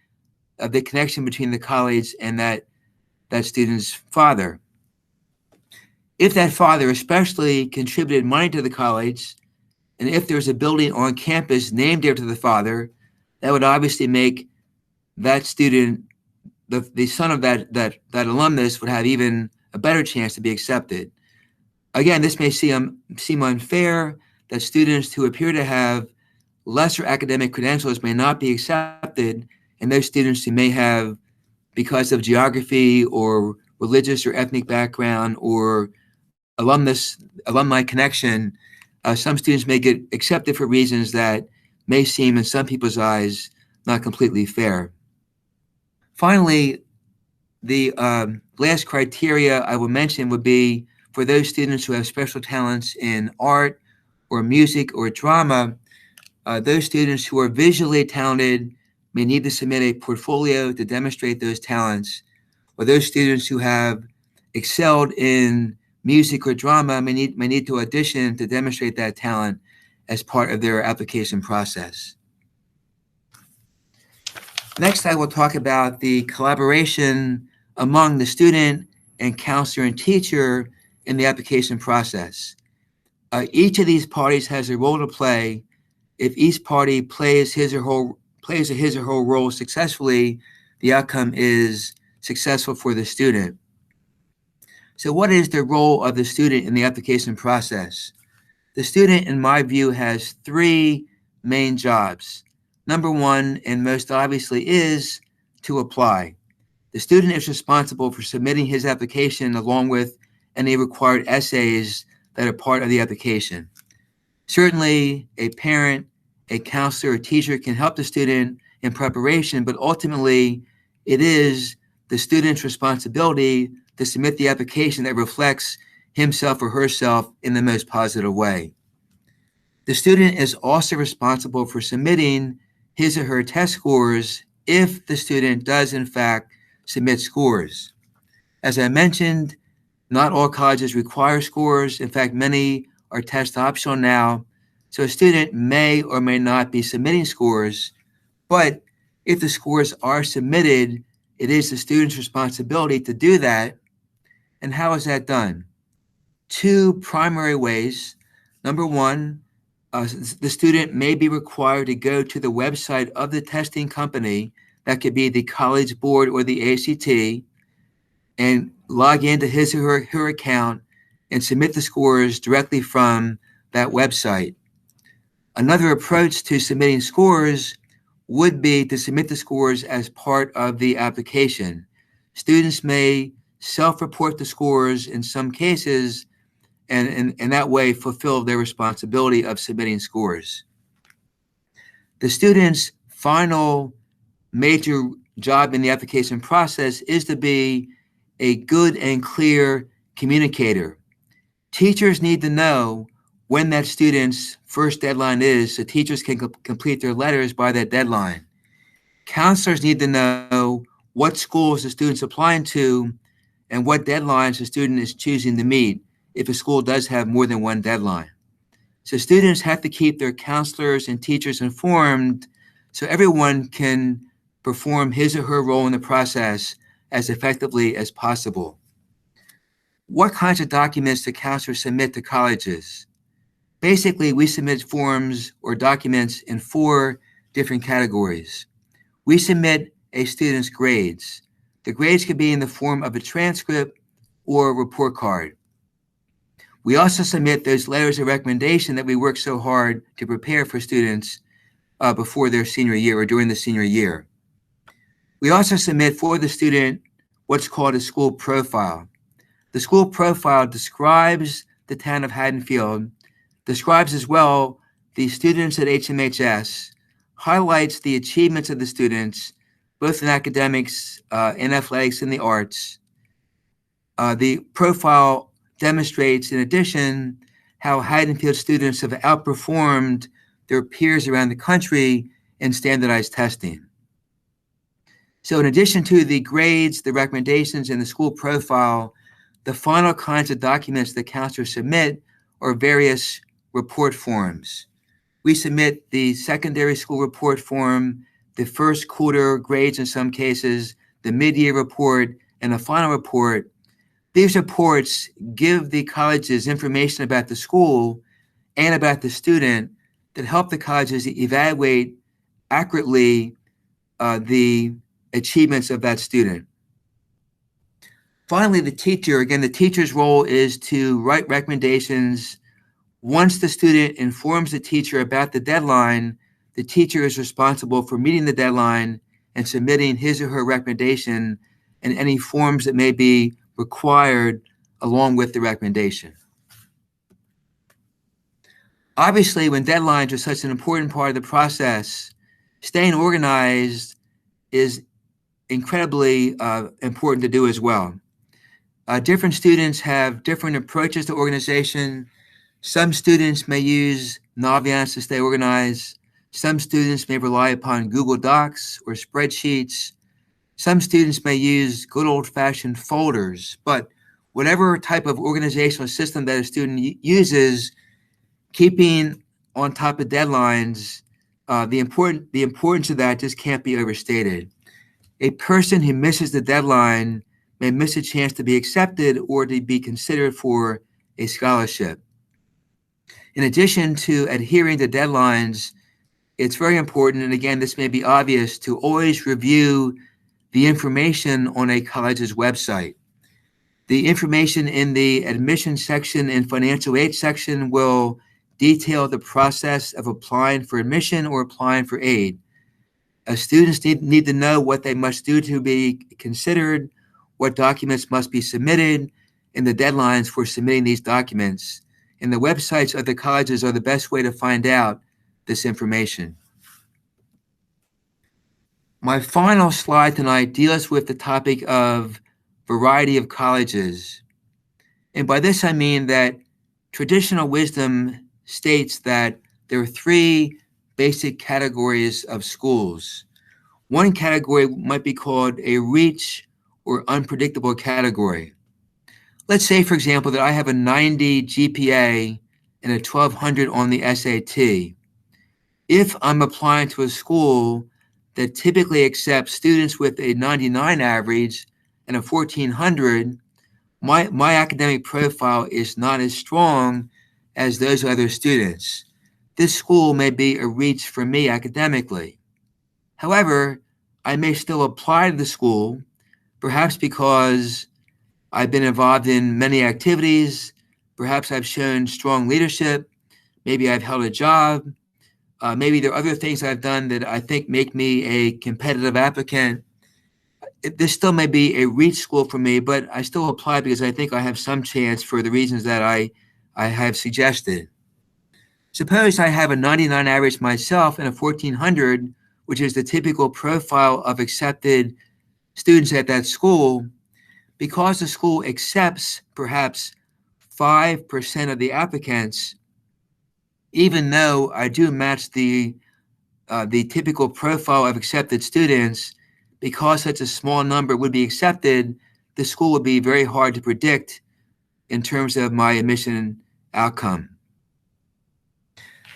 connection between the college and that student's father. If that father especially contributed money to the college, and if there's a building on campus named after the father, that would obviously make that student, the son of that alumnus, would have even a better chance to be accepted. Again, this may seem unfair that students who appear to have lesser academic credentials may not be accepted, and those students who may have, because of geography or religious or ethnic background or alumni connection, some students may get accepted for reasons that may seem in some people's eyes not completely fair. Finally, the last criteria I will mention would be for those students who have special talents in art or music or drama. Those students who are visually talented may need to submit a portfolio to demonstrate those talents, or those students who have excelled in music or drama may need to audition to demonstrate that talent as part of their application process. Next, I will talk about the collaboration among the student and counselor and teacher in the application process. Each of these parties has a role to play. If each party plays his or her role successfully, the outcome is successful for the student. So what is the role of the student in the application process? The student, in my view, has three main jobs. Number one, and most obviously, is to apply. The student is responsible for submitting his application along with any required essays that are part of the application. Certainly, a parent, a counselor, or teacher can help the student in preparation, but ultimately, it is the student's responsibility to submit the application that reflects himself or herself in the most positive way. The student is also responsible for submitting his or her test scores if the student does, in fact, submit scores. As I mentioned, not all colleges require scores. In fact, many are test optional now. So a student may or may not be submitting scores, but if the scores are submitted, it is the student's responsibility to do that. And how is that done? Two primary ways. Number one, the student may be required to go to the website of the testing company, that could be the College Board or the ACT, and log into his or her account and submit the scores directly from that website. Another approach to submitting scores would be to submit the scores as part of the application. Students may self-report the scores in some cases, and in that way fulfill their responsibility of submitting scores. The student's final major job in the application process is to be a good and clear communicator. Teachers need to know when that student's first deadline is so teachers can complete their letters by that deadline. Counselors need to know what schools the student's applying to and what deadlines the student is choosing to meet if a school does have more than one deadline. So students have to keep their counselors and teachers informed so everyone can perform his or her role in the process as effectively as possible. What kinds of documents do counselors submit to colleges? Basically, we submit forms or documents in 4 different categories. We submit a student's grades. The grades could be in the form of a transcript or a report card. We also submit those letters of recommendation that we work so hard to prepare for students before their senior year or during the senior year. We also submit for the student what's called a school profile. The school profile describes the town of Haddonfield, describes as well the students at HMHS, highlights the achievements of the students, both in academics, in athletics, and the arts. The profile demonstrates, in addition, how Haddonfield students have outperformed their peers around the country in standardized testing. So in addition to the grades, the recommendations, and the school profile, the final kinds of documents that counselors submit are various report forms. We submit the secondary school report form, the first quarter grades in some cases, the mid-year report, and the final report. These reports give the colleges information about the school and about the student that help the colleges evaluate accurately the achievements of that student. Finally, the teacher's role is to write recommendations. Once the student informs the teacher about the deadline, the teacher is responsible for meeting the deadline and submitting his or her recommendation and any forms that may be required along with the recommendation. Obviously, when deadlines are such an important part of the process, staying organized is incredibly important to do as well. Different students have different approaches to organization. Some students may use Naviance to stay organized. Some students may rely upon Google Docs or spreadsheets. Some students may use good old-fashioned folders, but whatever type of organizational system that a student uses, keeping on top of deadlines, the importance of that just can't be overstated. A person who misses the deadline may miss a chance to be accepted or to be considered for a scholarship. In addition to adhering to deadlines, it's very important, and again, this may be obvious, to always review the information on a college's website. The information in the admissions section and financial aid section will detail the process of applying for admission or applying for aid. Students need to know what they must do to be considered, what documents must be submitted, and the deadlines for submitting these documents. And the websites of the colleges are the best way to find out this information. My final slide tonight deals with the topic of variety of colleges. And by this, I mean that traditional wisdom states that there are three basic categories of schools. One category might be called a reach or unpredictable category. Let's say, for example, that I have a 90 GPA and a 1200 on the SAT. If I'm applying to a school that typically accepts students with a 99 average and a 1400, my academic profile is not as strong as those other students. This school may be a reach for me academically. However, I may still apply to the school, perhaps because I've been involved in many activities, perhaps I've shown strong leadership, maybe I've held a job, maybe there are other things I've done that I think make me a competitive applicant. This still may be a reach school for me, but I still apply because I think I have some chance for the reasons that I have suggested. Suppose I have a 99 average myself and a 1400, which is the typical profile of accepted students at that school. Because the school accepts perhaps 5% of the applicants, even though I do match the typical profile of accepted students, because such a small number would be accepted, the school would be very hard to predict in terms of my admission outcome.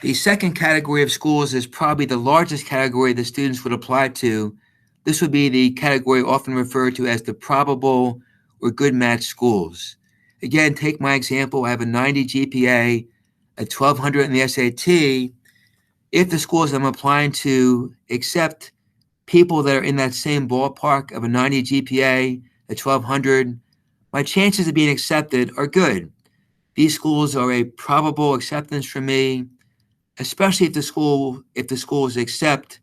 The second category of schools is probably the largest category the students would apply to. This would be the category often referred to as the probable or good match schools. Again, take my example. I have a 90 GPA, a 1200 in the SAT. If the schools I'm applying to accept people that are in that same ballpark of a 90 GPA, a 1200, my chances of being accepted are good. These schools are a probable acceptance for me, especially if the schools accept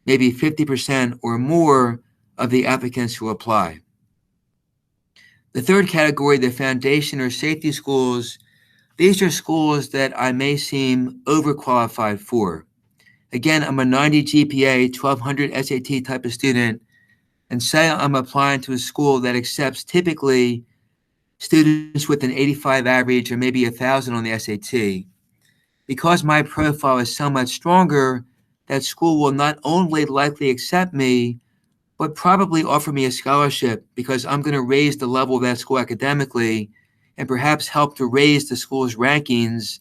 maybe 50% or more of the applicants who apply. The third category, the foundation or safety schools, these are schools that I may seem overqualified for. Again, I'm a 90 GPA, 1200 SAT type of student, and say I'm applying to a school that accepts typically students with an 85 average or maybe 1,000 on the SAT. Because my profile is so much stronger, that school will not only likely accept me, but probably offer me a scholarship because I'm going to raise the level of that school academically and perhaps help to raise the school's rankings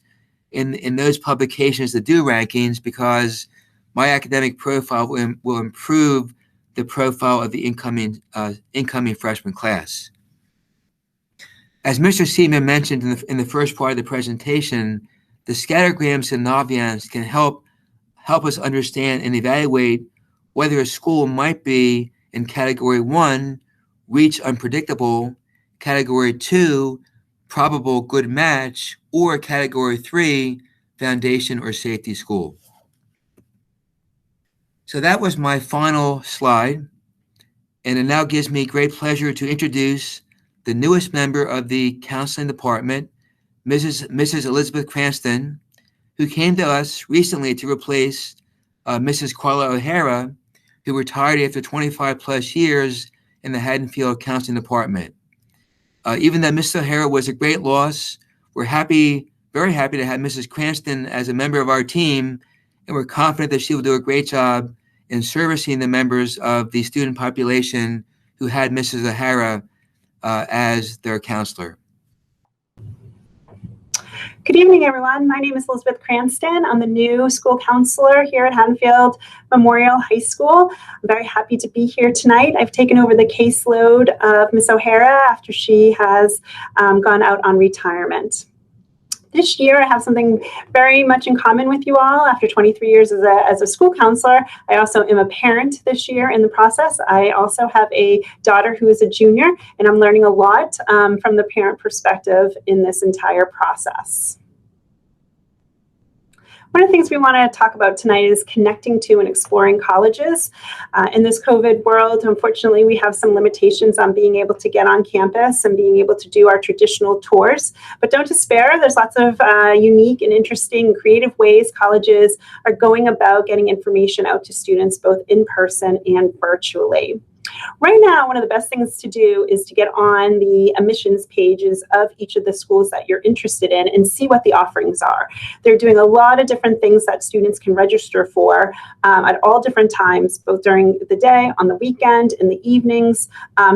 in those publications that do rankings, because my academic profile will improve the profile of the incoming freshman class. As Mr. Seaman mentioned in the first part of the presentation, the scattergrams and Naviance can help us understand and evaluate whether a school might be in Category 1, reach unpredictable, Category 2, probable good match, or Category 3, foundation or safety school. So that was my final slide, and it now gives me great pleasure to introduce the newest member of the counseling department, Mrs. Elizabeth Cranston, who came to us recently to replace Mrs. Carla O'Hara, who retired after 25 plus years in the Haddonfield Counseling Department. Even though Mrs. O'Hara was a great loss, we're very happy to have Mrs. Cranston as a member of our team, and we're confident that she will do a great job in servicing the members of the student population who had Mrs. O'Hara as their counselor. Good evening, everyone. My name is Elizabeth Cranston. I'm the new school counselor here at Haddonfield Memorial High School. I'm very happy to be here tonight. I've taken over the caseload of Ms. O'Hara after she has gone out on retirement. This year, I have something very much in common with you all. After 23 years as a school counselor, I also am a parent this year in the process. I also have a daughter who is a junior, and I'm learning a lot from the parent perspective in this entire process. One of the things we want to talk about tonight is connecting to and exploring colleges. In this COVID world, unfortunately, we have some limitations on being able to get on campus and being able to do our traditional tours. But don't despair. There's lots of unique and interesting creative ways colleges are going about getting information out to students, both in person and virtually. Right now, one of the best things to do is to get on the admissions pages of each of the schools that you're interested in and see what the offerings are. They're doing a lot of different things that students can register for at all different times, both during the day, on the weekend, in the evenings,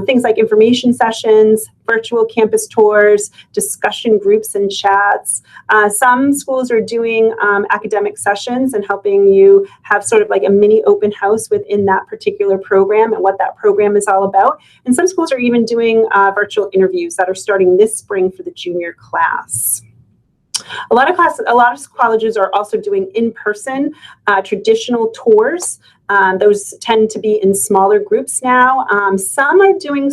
things like information sessions, virtual campus tours, discussion groups and chats. Some schools are doing academic sessions and helping you have sort of like a mini open house within that particular program and what that program is all about. And some schools are even doing virtual interviews that are starting this spring for the junior class. A lot of colleges are also doing in-person traditional tours. Those tend to be in smaller groups now. Some are doing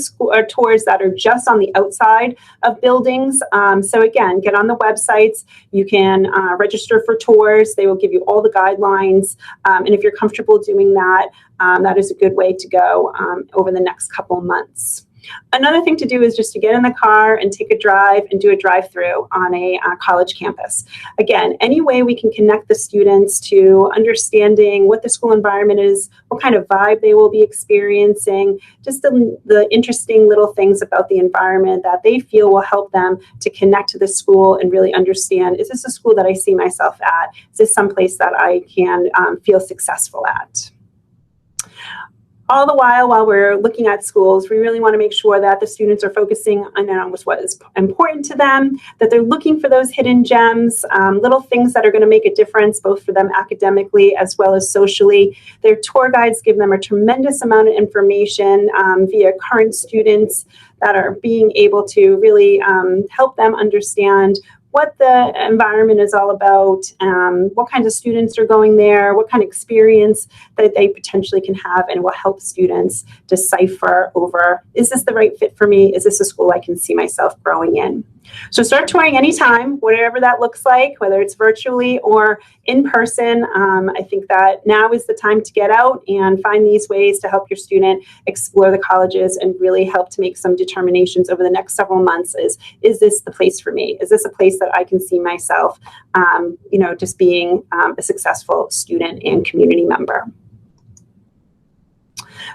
tours that are just on the outside of buildings. So again, get on the websites. You can register for tours. They will give you all the guidelines. And if you're comfortable doing that, that is a good way to go over the next couple of months. Another thing to do is just to get in the car and take a drive and do a drive-through on a college campus. Again, any way we can connect the students to understanding what the school environment is, what kind of vibe they will be experiencing, just the interesting little things about the environment that they feel will help them to connect to the school and really understand, is this a school that I see myself at? Is this someplace that I can feel successful at? All the while we're looking at schools, we really want to make sure that the students are focusing on what is important to them, that they're looking for those hidden gems, little things that are going to make a difference, both for them academically as well as socially. Their tour guides give them a tremendous amount of information via current students that are being able to really help them understand what the environment is all about, what kinds of students are going there, what kind of experience that they potentially can have, and will help students decipher over, is this the right fit for me? Is this a school I can see myself growing in? So start touring anytime, whatever that looks like, whether it's virtually or in person. I think that now is the time to get out and find these ways to help your student explore the colleges and really help to make some determinations over the next several months. Is this the place for me? Is this a place that I can see myself, just being a successful student and community member?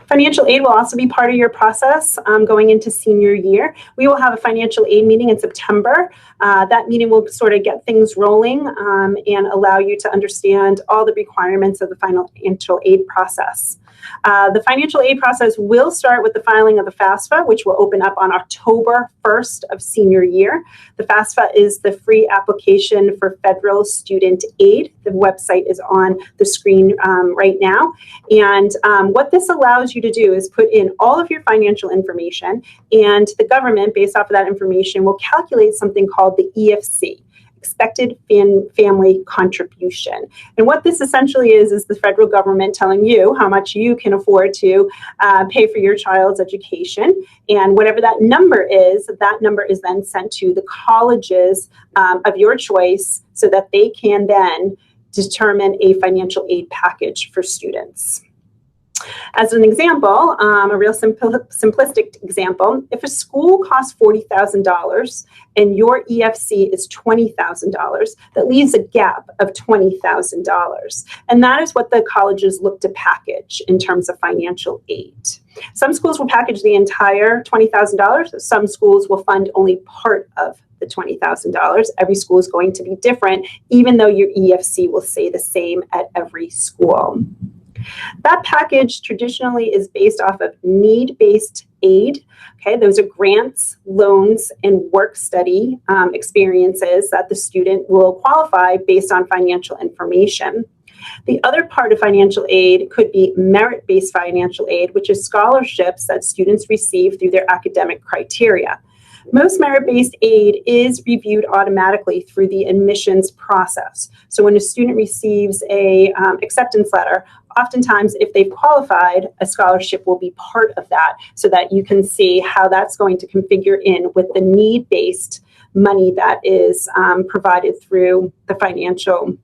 Financial aid will also be part of your process going into senior year. We will have a financial aid meeting in September. That meeting will sort of get things rolling and allow you to understand all the requirements of the financial aid process. The financial aid process will start with the filing of the FAFSA, which will open up on October 1st of senior year. The FAFSA is the free application for federal student aid. The website is on the screen right now. And what this allows you to do is put in all of your financial information, and the government, based off of that information, will calculate something called the EFC. Expected family contribution. And what this essentially is the federal government telling you how much you can afford to pay for your child's education. And whatever that number is then sent to the colleges of your choice so that they can then determine a financial aid package for students. As an example, a real simplistic example, if a school costs $40,000 and your EFC is $20,000, that leaves a gap of $20,000. And that is what the colleges look to package in terms of financial aid. Some schools will package the entire $20,000. Some schools will fund only part of the $20,000. Every school is going to be different, even though your EFC will stay the same at every school. That package traditionally is based off of need-based aid. Okay, those are grants, loans, and work study experiences that the student will qualify based on financial information. The other part of financial aid could be merit-based financial aid, which is scholarships that students receive through their academic criteria. Most merit-based aid is reviewed automatically through the admissions process. So when a student receives a acceptance letter, oftentimes if they've qualified, a scholarship will be part of that so that you can see how that's going to configure in with the need-based money that is provided through the financial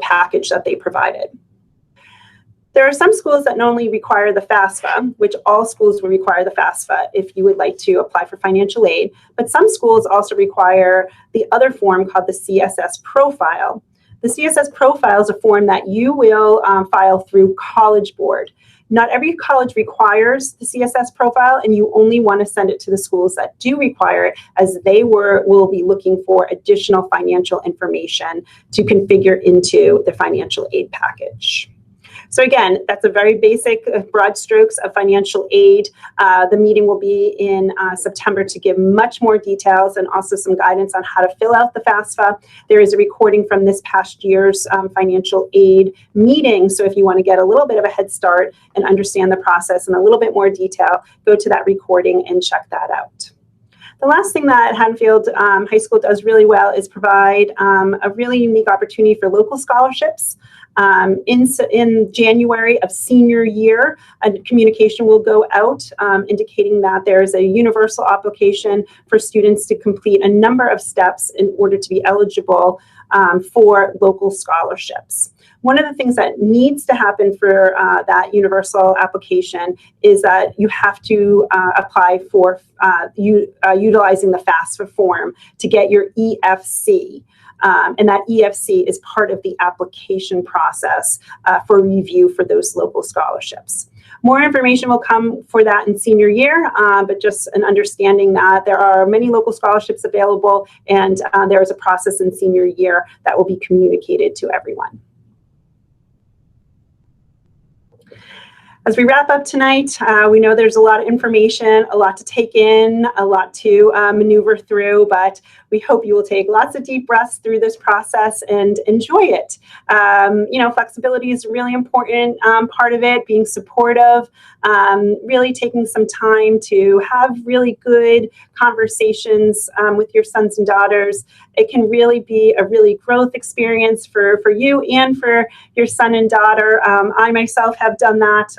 package that they provided. There are some schools that not only require the FAFSA, which all schools will require the FAFSA if you would like to apply for financial aid, but some schools also require the other form called the CSS profile. The CSS profile is a form that you will file through College Board. Not every college requires the CSS profile, and you only want to send it to the schools that do require it, as they will be looking for additional financial information to configure into the financial aid package. So again, that's a very basic broad strokes of financial aid. The meeting will be in September to give much more details and also some guidance on how to fill out the FAFSA. There is a recording from this past year's financial aid meeting. So if you want to get a little bit of a head start and understand the process in a little bit more detail, go to that recording and check that out. The last thing that Haddonfield High School does really well is provide a really unique opportunity for local scholarships. In January of senior year, a communication will go out indicating that there is a universal application for students to complete a number of steps in order to be eligible for local scholarships. One of the things that needs to happen for that universal application is that you have to apply for utilizing the FAFSA form to get your EFC. And that EFC is part of the application process for review for those local scholarships. More information will come for that in senior year, but just an understanding that there are many local scholarships available, and there is a process in senior year that will be communicated to everyone. As we wrap up tonight, we know there's a lot of information, a lot to take in, a lot to maneuver through, but we hope you will take lots of deep breaths through this process and enjoy it. Flexibility is a really important part of it, being supportive, really taking some time to have really good conversations with your sons and daughters. It can really be a really growth experience for you and for your son and daughter. I myself have done that.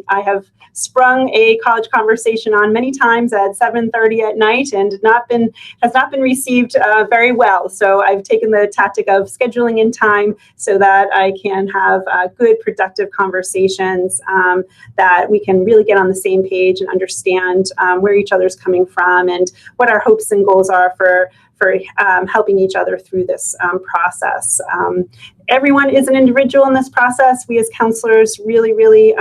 I have sprung a college conversation on many times at 7:30 at night and has not been received very well. So I've taken the tactic of scheduling in time so that I can have good, productive conversations that we can really get on the same page and understand where each other's coming from and what our hopes and goals are for helping each other through this process. everyone is an individual in this process. We as counselors really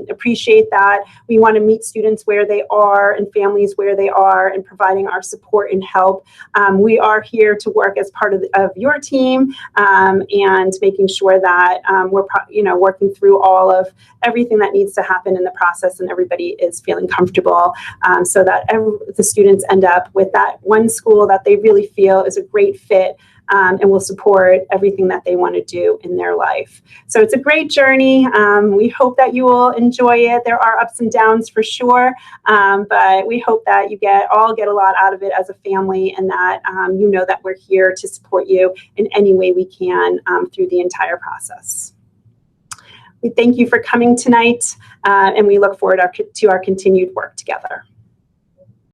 appreciate that. We want to meet students where they are and families where they are and providing our support and help. We are here to work as part of your team and making sure that we're working through all of everything that needs to happen in the process and everybody is feeling comfortable so that the students end up with that one school that they really feel is a great fit and will support everything that they want to do in their life. So it's a great journey. We hope that you will enjoy it. There are ups and downs for sure, but we hope that you all get a lot out of it as a family and that you know that we're here to support you in any way we can through the entire process. We thank you for coming tonight and we look forward to our continued work together.